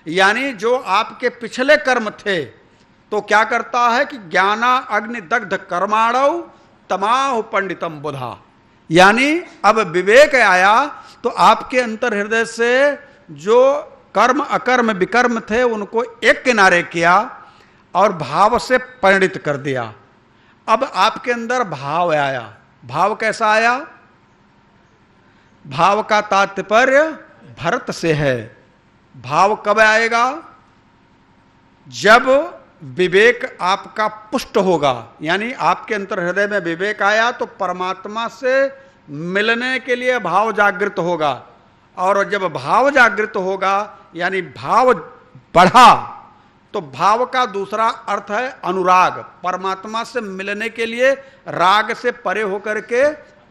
यानी जो आपके पिछले कर्म थे तो क्या करता है कि ज्ञाना अग्नि दग्ध कर्माणव तमाह पंडितम बुधा। यानी अब विवेक आया तो आपके अंतर हृदय से जो कर्म अकर्म विकर्म थे उनको एक किनारे किया और भाव से परिणित कर दिया। अब आपके अंदर भाव आया। भाव कैसा आया? भाव का तात्पर्य भरत से है। भाव कब आएगा? जब विवेक आपका पुष्ट होगा। यानी आपके अंतर हृदय में विवेक आया तो परमात्मा से मिलने के लिए भाव जागृत होगा। और जब भाव जागृत होगा यानी भाव बढ़ा तो भाव का दूसरा अर्थ है अनुराग। परमात्मा से मिलने के लिए राग से परे होकर के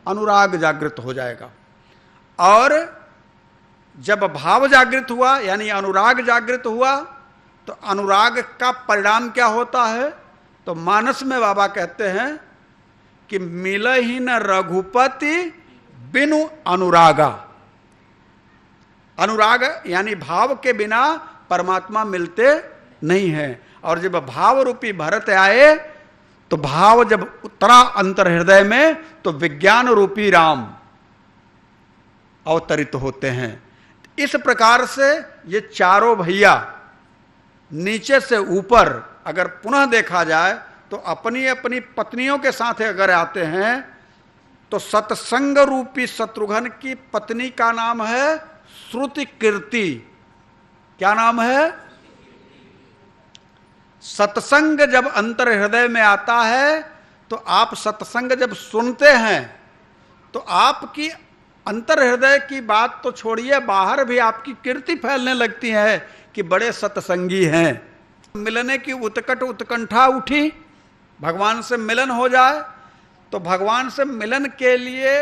अनुराग जागृत हो जाएगा। और जब भाव जागृत हुआ यानी अनुराग जागृत हुआ तो अनुराग का परिणाम क्या होता है? तो मानस में बाबा कहते हैं कि मिलहि न रघुपति बिनु अनुरागा। अनुराग यानी भाव के बिना परमात्मा मिलते नहीं है। और जब भाव रूपी भरत आए तो भाव जब उतरा अंतर हृदय में तो विज्ञान रूपी राम अवतरित होते हैं। इस प्रकार से ये चारों भैया नीचे से ऊपर अगर पुनः देखा जाए तो अपनी अपनी पत्नियों के साथ अगर आते हैं तो सत्संग रूपी शत्रुघ्न की पत्नी का नाम है श्रुति कीर्ति। क्या नाम है? सत्संग जब अंतर हृदय में आता है तो आप सत्संग जब सुनते हैं तो आपकी अंतर हृदय की बात तो छोड़िए, बाहर भी आपकी कीर्ति फैलने लगती है कि बड़े सत्संगी हैं। मिलने की उत्कंठा उठी, भगवान से मिलन हो जाए। तो भगवान से मिलन के लिए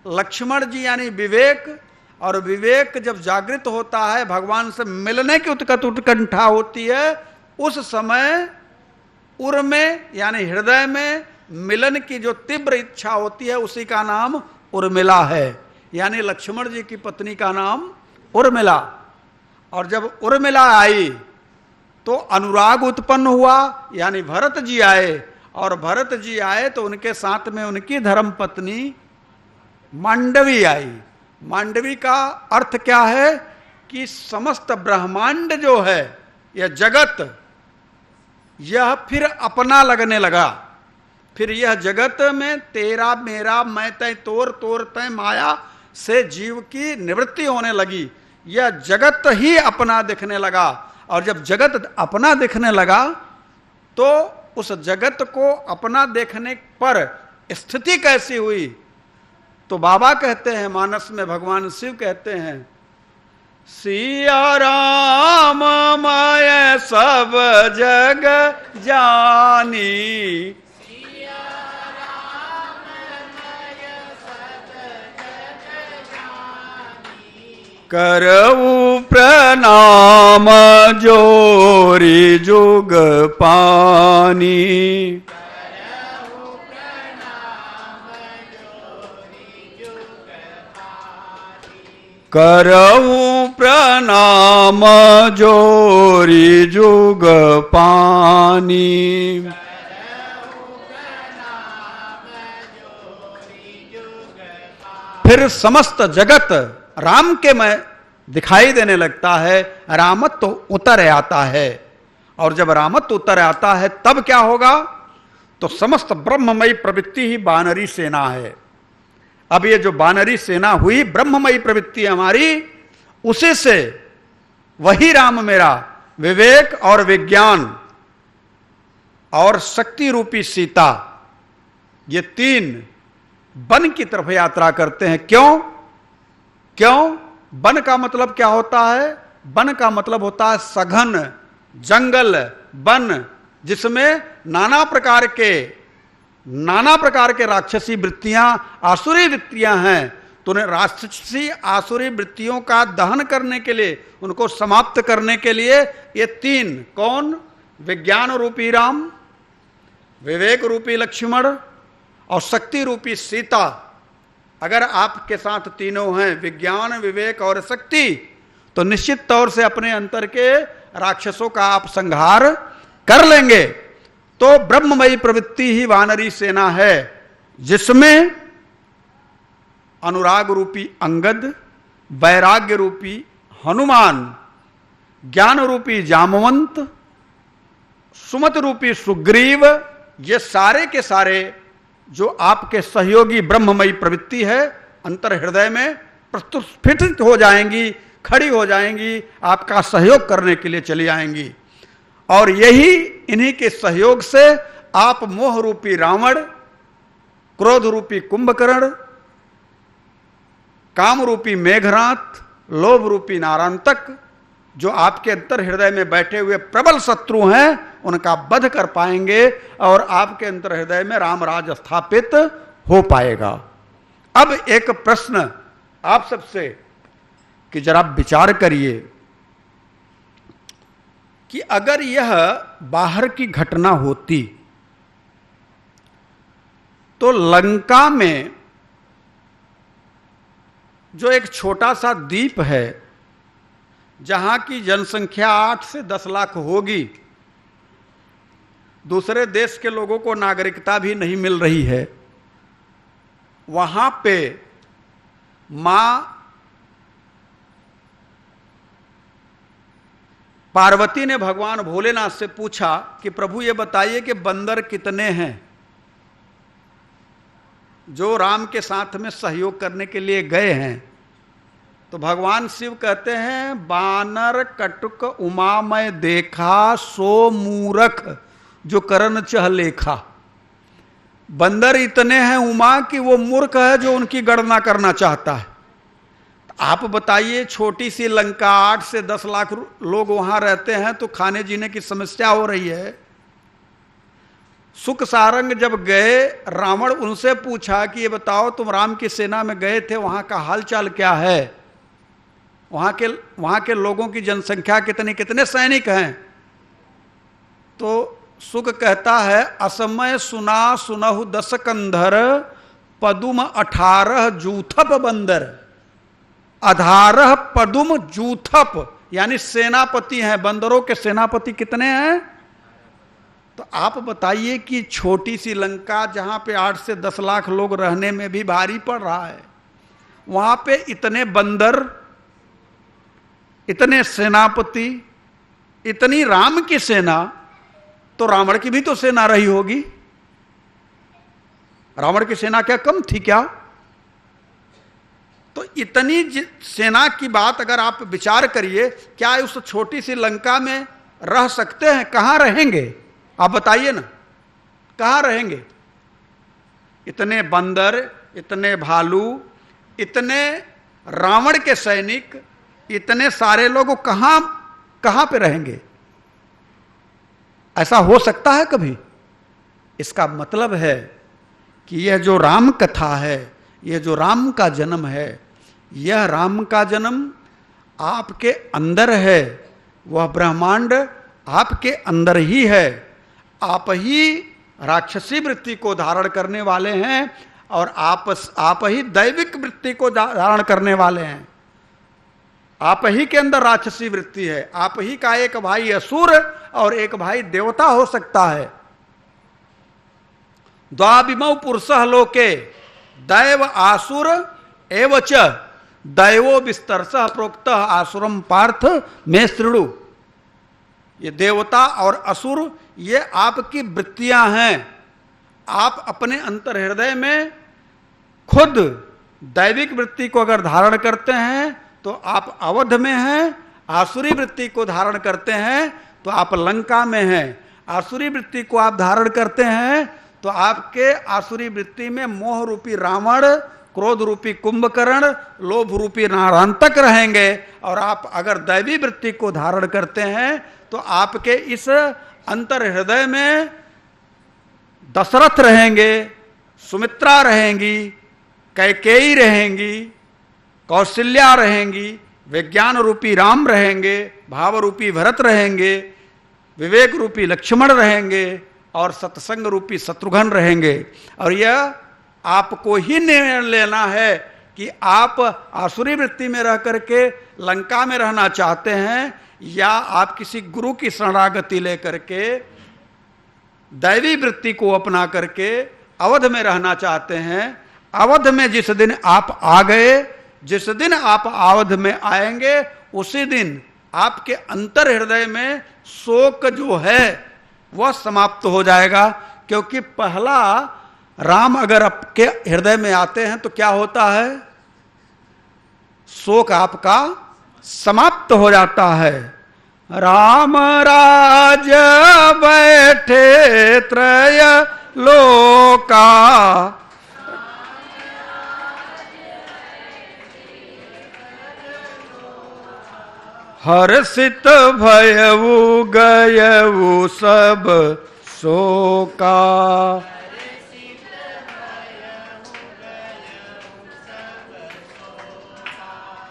लक्ष्मण जी यानी विवेक, और विवेक जब जागृत होता है, भगवान से मिलने की उत्कंठा होती है, उस समय उर में यानी हृदय में मिलन की जो तीव्र इच्छा होती है उसी का नाम उर्मिला है। यानी लक्ष्मण जी की पत्नी का नाम उर्मिला। और जब उर्मिला आई तो अनुराग उत्पन्न हुआ, यानी भरत जी आए। और भरत जी आए तो उनके साथ में उनकी धर्म पत्नी मांडवी आई। मांडवी का अर्थ क्या है कि समस्त ब्रह्मांड जो है, यह जगत, यह फिर अपना लगने लगा। फिर यह जगत में तेरा मेरा मैं तय तोर तोर तय माया से जीव की निवृत्ति होने लगी। यह जगत ही अपना दिखने लगा। और जब जगत अपना दिखने लगा तो उस जगत को अपना देखने पर स्थिति कैसी हुई? तो बाबा कहते हैं, मानस में भगवान शिव कहते हैं, सिया राम मैं सब जग जानी, करऊ प्रणाम जोरी जुग पानी। करऊ प्रणाम जोरी जुग पानी। फिर समस्त जगत राम के में दिखाई देने लगता है, रामत्व तो उतर आता है। और जब रामत्व उतर आता है तब क्या होगा? तो समस्त ब्रह्ममयी प्रवृत्ति ही वानरी सेना है। अब ये जो वानरी सेना हुई, ब्रह्ममयी प्रवृत्ति हमारी, उसी से वही राम मेरा विवेक और विज्ञान और शक्ति रूपी सीता, ये तीन वन की तरफ यात्रा करते हैं। क्यों? वन का मतलब क्या होता है? वन का मतलब होता है सघन जंगल, वन, जिसमें नाना प्रकार के राक्षसी वृत्तियां, आसुरी वृत्तियां हैं। तो उन्हें राक्षसी आसुरी वृत्तियों का दहन करने के लिए, उनको समाप्त करने के लिए ये तीन, कौन? विज्ञान रूपी राम, विवेक रूपी लक्ष्मण और शक्ति रूपी सीता। अगर आपके साथ तीनों हैं, विज्ञान, विवेक और शक्ति, तो निश्चित तौर से अपने अंतर के राक्षसों का आप संहार कर लेंगे। तो ब्रह्ममयी प्रवृत्ति ही वानरी सेना है, जिसमें अनुराग रूपी अंगद, वैराग्य रूपी हनुमान, ज्ञान रूपी जामवंत, सुमत रूपी सुग्रीव, ये सारे के सारे जो आपके सहयोगी ब्रह्ममयी प्रवृत्ति है, अंतर हृदय में प्रस्फुटित हो जाएंगी, खड़ी हो जाएंगी, आपका सहयोग करने के लिए चली आएंगी। और यही इन्हीं के सहयोग से आप मोह रूपी रावण, क्रोध रूपी कुंभकर्ण, काम रूपी मेघनाथ, लोभ रूपी नारायणतक, जो आपके अंतर हृदय में बैठे हुए प्रबल शत्रु हैं, उनका वध कर पाएंगे और आपके अंतर हृदय में रामराज स्थापित हो पाएगा। अब एक प्रश्न आप सबसे कि जरा विचार करिए कि अगर यह बाहर की घटना होती तो लंका में जो एक छोटा सा द्वीप है, जहां की जनसंख्या 8 से 10 लाख होगी, दूसरे देश के लोगों को नागरिकता भी नहीं मिल रही है, वहां पे मां पार्वती ने भगवान भोलेनाथ से पूछा कि प्रभु ये बताइए कि बंदर कितने हैं जो राम के साथ में सहयोग करने के लिए गए हैं। तो भगवान शिव कहते हैं, बानर कटुक उमा मैं देखा, सो मूरख जो करन चह लेखा। बंदर इतने हैं उमा कि वो मूर्ख है जो उनकी गणना करना चाहता है। आप बताइए, छोटी सी लंका, 8 से 10 लाख लोग वहां रहते हैं, तो खाने जीने की समस्या हो रही है। सुख सारंग जब गए, रावण उनसे पूछा कि ये बताओ तुम राम की सेना में गए थे, वहां का हालचाल क्या है, वहां के लोगों की जनसंख्या कितनी, कितने सैनिक हैं। तो सुख कहता है, असमय सुना सुनहु 10 कंधर, पदुम 18 जूथप बंदर। 18 पदुम जूथप यानी सेनापति हैं, बंदरों के सेनापति कितने हैं। तो आप बताइए कि छोटी सी लंका जहां पे 8 से 10 लाख लोग रहने में भी भारी पड़ रहा है, वहां पे इतने बंदर, इतने सेनापति, इतनी राम की सेना, तो रावण की भी तो सेना रही होगी। रावण की सेना क्या कम थी क्या? तो इतनी सेना की बात अगर आप विचार करिए, क्या उस छोटी सी लंका में रह सकते हैं? कहां रहेंगे आप बताइए ना, कहां रहेंगे? इतने बंदर, इतने भालू, इतने रावण के सैनिक, इतने सारे लोग कहां पे रहेंगे? ऐसा हो सकता है कभी? इसका मतलब है कि यह जो राम कथा है, यह जो राम का जन्म है, यह राम का जन्म आपके अंदर है। वह ब्रह्मांड आपके अंदर ही है। आप ही राक्षसी वृत्ति को धारण करने वाले हैं और आप ही दैविक वृत्ति को धारण करने वाले हैं। आप ही के अंदर राक्षसी वृत्ति है। आप ही का एक भाई असुर और एक भाई देवता हो सकता है। द्वाविमौ पुरुषः लोके दैव आसुर एवच दैवो विस्तरसः प्रोक्तः आसुरम पार्थ में शृणु। ये देवता और असुर ये आपकी वृत्तियां हैं। आप अपने अंतर हृदय में खुद दैविक वृत्ति को अगर धारण करते हैं तो आप अवध में हैं, आसुरी वृत्ति को धारण करते हैं तो आप लंका में हैं। आसुरी वृत्ति को आप धारण करते हैं तो आपके आसुरी वृत्ति में मोह रूपी रावण, क्रोध रूपी कुंभकर्ण, लोभ रूपी नारांतक रहेंगे। और आप अगर दैवी वृत्ति को धारण करते हैं तो आपके इस अंतर हृदय में दशरथ रहेंगे, सुमित्रा रहेंगी, कैकेयी रहेंगी, कौशल्या रहेंगी, विज्ञान रूपी राम रहेंगे, भाव रूपी भरत रहेंगे, विवेक रूपी लक्ष्मण रहेंगे और सत्संग रूपी शत्रुघ्न रहेंगे। और यह आपको ही निर्णय लेना है कि आप आसुरी वृत्ति में रह करके लंका में रहना चाहते हैं या आप किसी गुरु की शरणागति लेकर के दैवी वृत्ति को अपना करके अवध में रहना चाहते हैं। अवध में जिस दिन आप आ गए, जिस दिन आप अवध में आएंगे, उसी दिन आपके अंतर हृदय में शोक जो है वह समाप्त हो जाएगा। क्योंकि पहला राम अगर आपके हृदय में आते हैं तो क्या होता है? शोक आपका समाप्त हो जाता है। राम राज बैठे त्रय लोका, हर्षित भयउ गयउ सब शोका।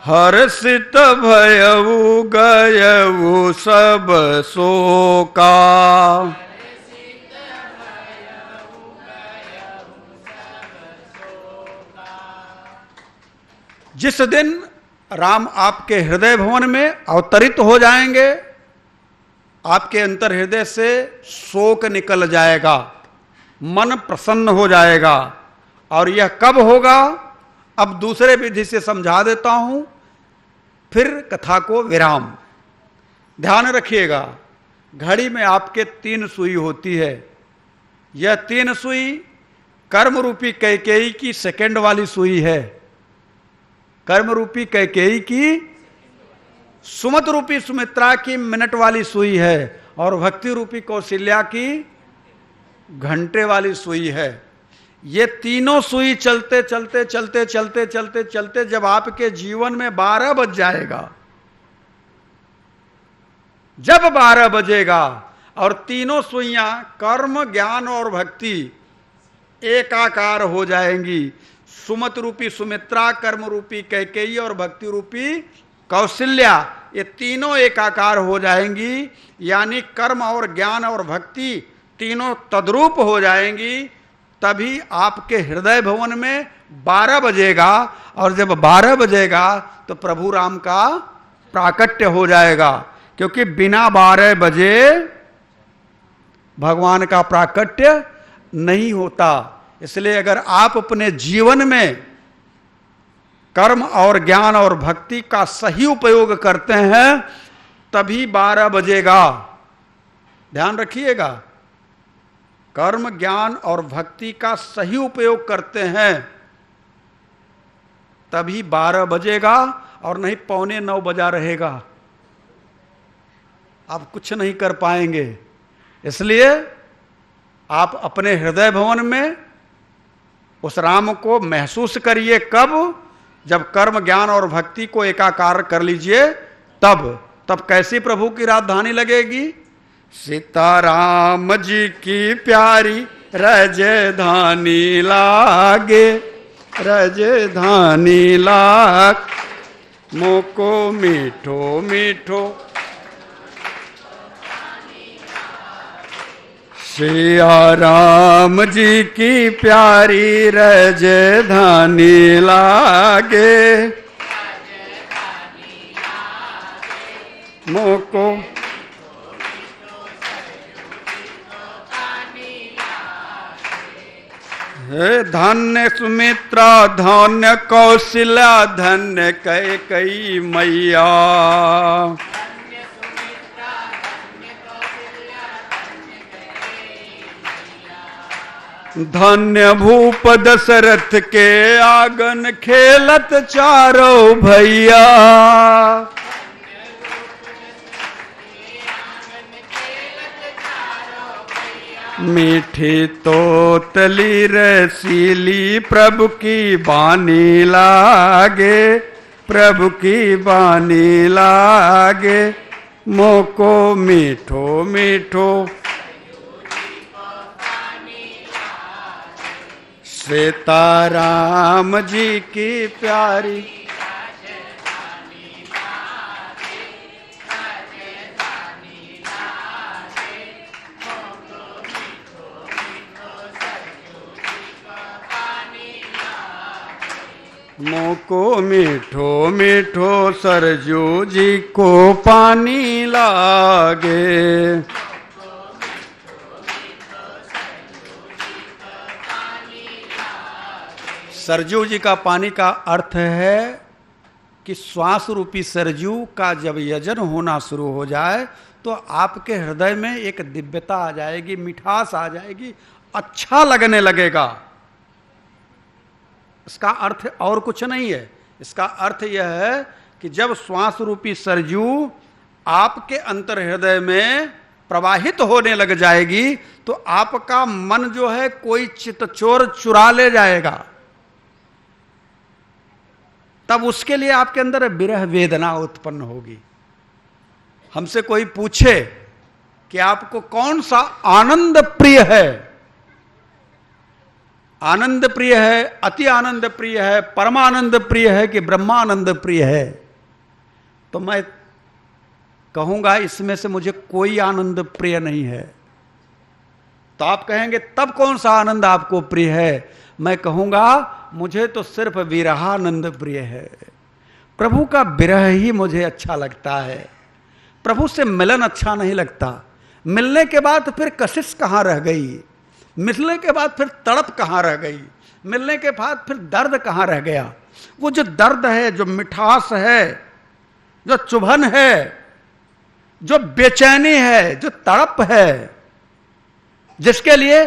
हर्षित भयउ गयउ सब शोका। जिस दिन राम आपके हृदय भवन में अवतरित हो जाएंगे, आपके अंतर हृदय से शोक निकल जाएगा, मन प्रसन्न हो जाएगा। और यह कब होगा, अब दूसरे विधि से समझा देता हूं, फिर कथा को विराम। ध्यान रखिएगा, घड़ी में आपके 3 सुई होती है। यह 3 सुई कर्म रूपी कैकेयी की सेकंड वाली सुई है, कर्म रूपी कैकेयी की सुमत रूपी सुमित्रा की मिनट वाली सुई है, और भक्ति रूपी कौशल्या की घंटे वाली सुई है। ये तीनों सुई चलते चलते चलते चलते चलते चलते जब आपके जीवन में 12 बज जाएगा, जब 12 बजेगा और तीनों सुइयां कर्म ज्ञान और भक्ति एकाकार हो जाएंगी, सुमत रूपी सुमित्रा, कर्म रूपी कैकेयी और भक्ति रूपी कौशल्या, ये तीनों एकाकार हो जाएंगी। यानी कर्म और ज्ञान और भक्ति तीनों तद्रूप हो जाएंगी। तभी आपके हृदय भवन में 12 बजेगा, और जब 12 बजेगा तो प्रभु राम का प्राकट्य हो जाएगा। क्योंकि बिना 12 बजे भगवान का प्राकट्य नहीं होता। इसलिए अगर आप अपने जीवन में कर्म और ज्ञान और भक्ति का सही उपयोग करते हैं, तभी 12 बजेगा। ध्यान रखिएगा, कर्म ज्ञान और भक्ति का सही उपयोग करते हैं तभी 12 बजेगा, और नहीं 8:45 बजा रहेगा, आप कुछ नहीं कर पाएंगे। इसलिए आप अपने हृदय भवन में उस राम को महसूस करिए। कब? जब कर्म ज्ञान और भक्ति को एकाकार कर लीजिए, तब कैसी प्रभु की राजधानी लगेगी? सीताराम जी की प्यारी राजधानी लागे, राजधानी लाग मोको मीठो मीठो। सिया राम जी की प्यारी राजधानी लागे, मोको हे धन्य सुमित्रा, धन्य कौशल्या, धन्य कैकेयी मैया। धन्य भूप दशरथ के आंगन खेलत चारों भैया। मीठी तोतली रसीली प्रभु की बानी लागे, प्रभु की बानी लागे मोको मीठो मीठो। सीताराम जी की प्यारी मोको मीठो मीठो सरजू जी को पानी लागे। सरजू जी का पानी का अर्थ है कि श्वास रूपी सरजू का जब यजन होना शुरू हो जाए तो आपके हृदय में एक दिव्यता आ जाएगी, मिठास आ जाएगी, अच्छा लगने लगेगा। इसका अर्थ और कुछ नहीं है। इसका अर्थ यह है कि जब श्वास रूपी सरजू आपके अंतर हृदय में प्रवाहित होने लग जाएगी तो आपका मन जो है कोई चितचोर चुरा ले जाएगा। तब उसके लिए आपके अंदर विरह वेदना उत्पन्न होगी। हमसे कोई पूछे कि आपको कौन सा आनंद प्रिय है, आनंद प्रिय है, अति आनंद प्रिय है, परमानंद प्रिय है कि ब्रह्मानंद प्रिय है, तो मैं कहूंगा इसमें से मुझे कोई आनंद प्रिय नहीं है। तो आप कहेंगे तब कौन सा आनंद आपको प्रिय है? मैं कहूंगा मुझे तो सिर्फ विरहानंद प्रिय है। प्रभु का विरह ही मुझे अच्छा लगता है। प्रभु से मिलन अच्छा नहीं लगता। मिलने के बाद फिर कशिश कहां रह गई, मिलने के बाद फिर तड़प कहां रह गई, मिलने के बाद फिर दर्द कहां रह गया? वो जो दर्द है, जो मिठास है, जो चुभन है, जो बेचैनी है, जो तड़प है, जिसके लिए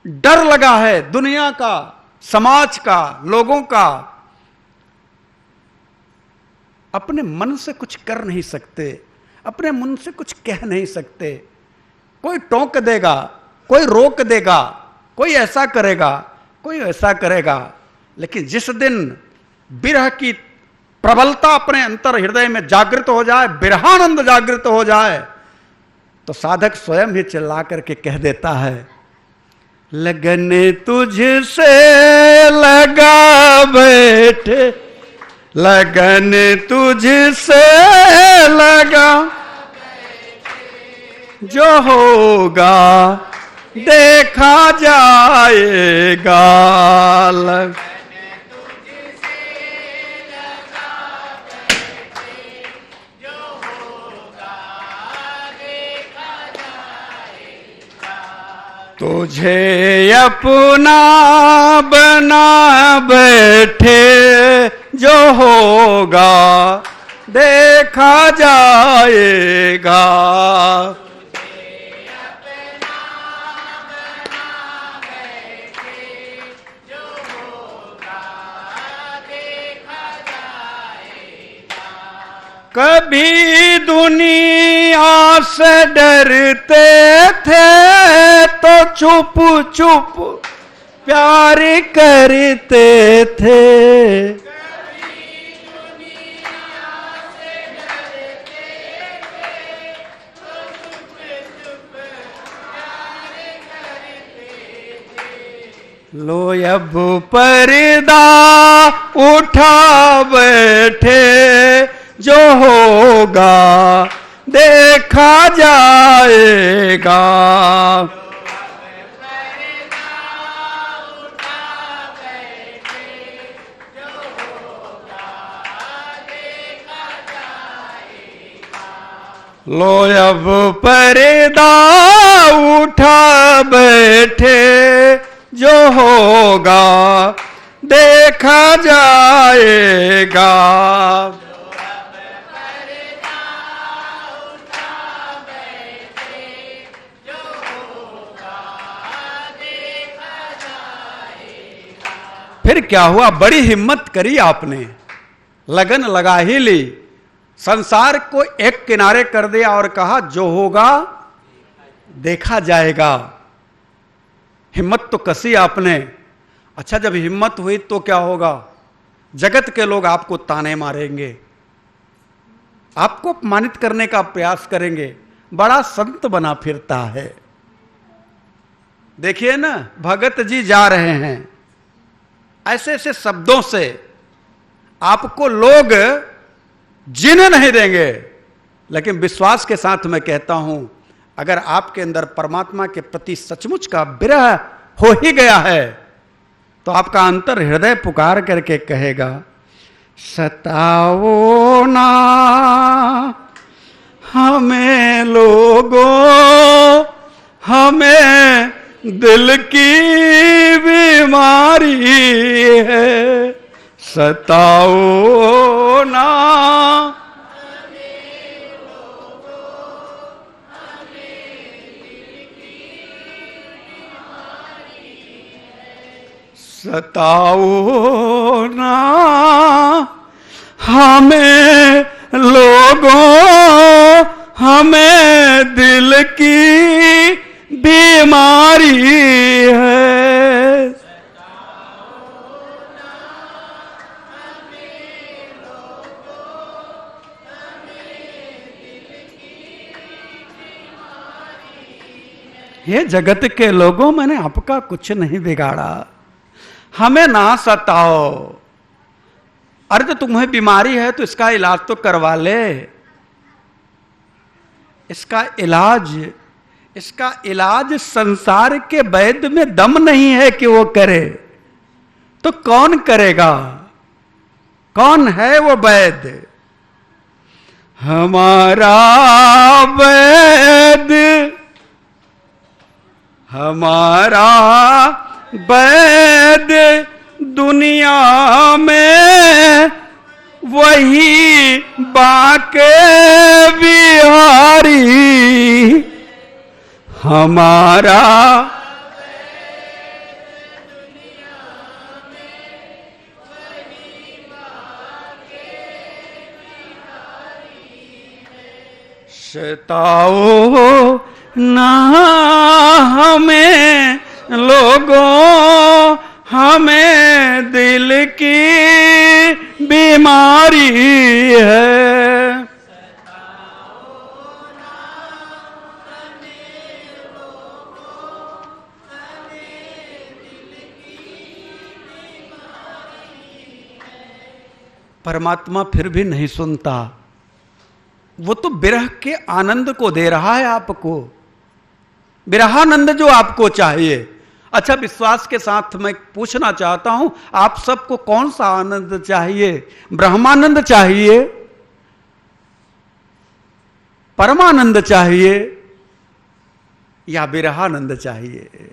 डर लगा है दुनिया का, समाज का, लोगों का, अपने मन से कुछ कर नहीं सकते, अपने मन से कुछ कह नहीं सकते। कोई टोक देगा, कोई रोक देगा, कोई ऐसा करेगा, कोई ऐसा करेगा, लेकिन जिस दिन विरह की प्रबलता अपने अंतर हृदय में जागृत हो जाए, विरहानंद जागृत हो जाए, तो साधक स्वयं ही चिल्ला करके कह देता है, लगन तुझसे लगा बैठे, लगन तुझसे लगा, जो होगा देखा जाएगा। तुझे अपना बना बैठे, जो होगा देखा जाएगा। कभी दुनिया से डरते थे तो छुप छुप प्यार करते थे, कभी दुनिया से डरते थे तो छुप छुप प्यार करते थे। लो अब पर्दा उठा बैठे, जो होगा देखा जाएगा। लो अब पर्दा उठा बैठे, जो होगा देखा जाएगा। फिर क्या हुआ? बड़ी हिम्मत करी आपने, लगन लगा ही ली, संसार को एक किनारे कर दिया और कहा जो होगा देखा जाएगा। हिम्मत तो कसी आपने। अच्छा, जब हिम्मत हुई तो क्या होगा? जगत के लोग आपको ताने मारेंगे, आपको अपमानित करने का प्रयास करेंगे। बड़ा संत बना फिरता है। देखिए ना, भगत जी जा रहे हैं, ऐसे ऐसे शब्दों से आपको लोग जीने नहीं देंगे। लेकिन विश्वास के साथ मैं कहता हूं, अगर आपके अंदर परमात्मा के प्रति सचमुच का विरह हो ही गया है, तो आपका अंतर हृदय पुकार करके कहेगा, सताओ ना हमें लोगों, हमें दिल की बीमारी है, सताओ ना हमें लोगों, हमें दिल की बीमारी है, सताओ ना हमें लोगों, हमें दिल की बीमारी है। हे जगत के लोगों, मैंने आपका कुछ नहीं बिगाड़ा, हमें ना सताओ। अरे तो तुम्हें बीमारी है तो इसका इलाज तो करवा ले। इसका इलाज संसार के वैद्य में दम नहीं है कि वो करे, तो कौन करेगा? कौन है वो वैद्य? हमारा वैद्य, हमारा वैद्य दुनिया में वही बाके बिहारी। हमारा सताओ ना हमें लोगों, हमें दिल की बीमारी है। परमात्मा फिर भी नहीं सुनता। वो तो विरह के आनंद को दे रहा है आपको, विरहानंद जो आपको चाहिए। अच्छा, विश्वास के साथ मैं पूछना चाहता हूं, आप सबको कौन सा आनंद चाहिए? ब्रह्मानंद चाहिए, परमानंद चाहिए, या विरहानंद चाहिए?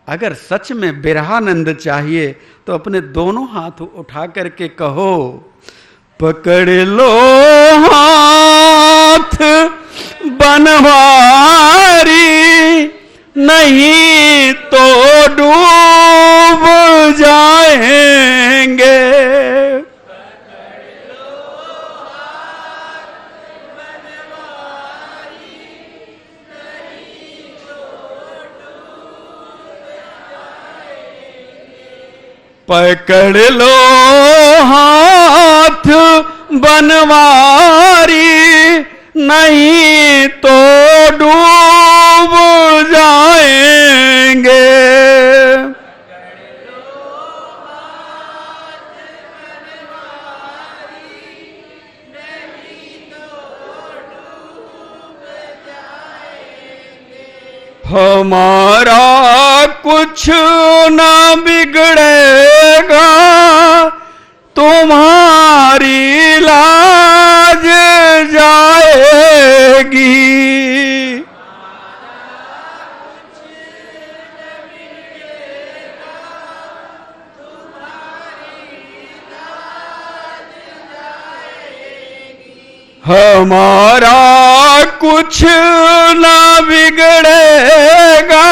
अगर सच में विरहानंद चाहिए तो अपने दोनों हाथ उठा करके कहो, पकड़ लो हाथ बनवारी, नहीं तो डूब जाएंगे। पकड़ लो हाथ बनवारी, नहीं तो डूब जाएंगे। हमारा कुछ न बिगड़ेगा, तुम्हारी लाज जाएगी। हमारा कुछ न बिगड़ेगा,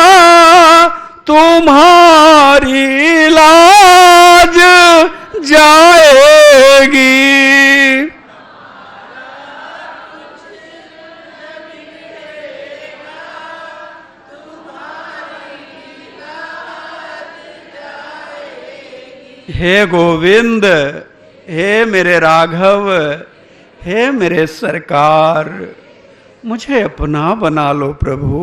तुम्हारी लाज जाएगी। हे गोविंद, हे मेरे राघव, हे मेरे सरकार, मुझे अपना बना लो प्रभु,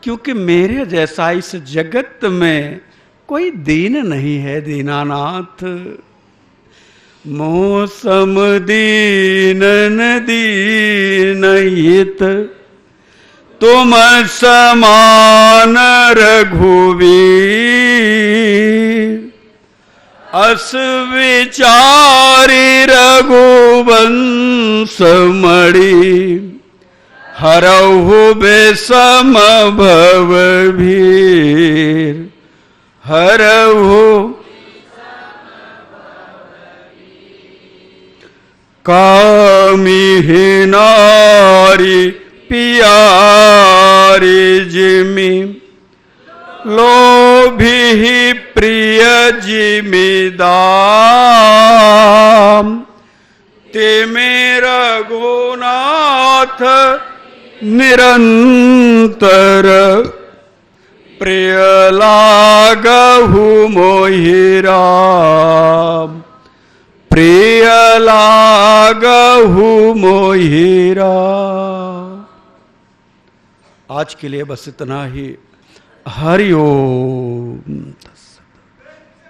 क्योंकि मेरे जैसा इस जगत में कोई दीन नहीं है दीनानाथ। मौसम दीनन दीनहित, तुम समान रघुवीर। अस विचारी रघुवंश मणि, हरहु बेसम भव भीर। हरहु कामिहि नारी पियारी जिमि, लोभी प्रिय जिमिदाम। तिमि रघुनाथ निरंतर, प्रिय लागहु मोहि राम। प्रिय लागहु मोहि राम। आज के लिए बस इतना ही। हरि ओम।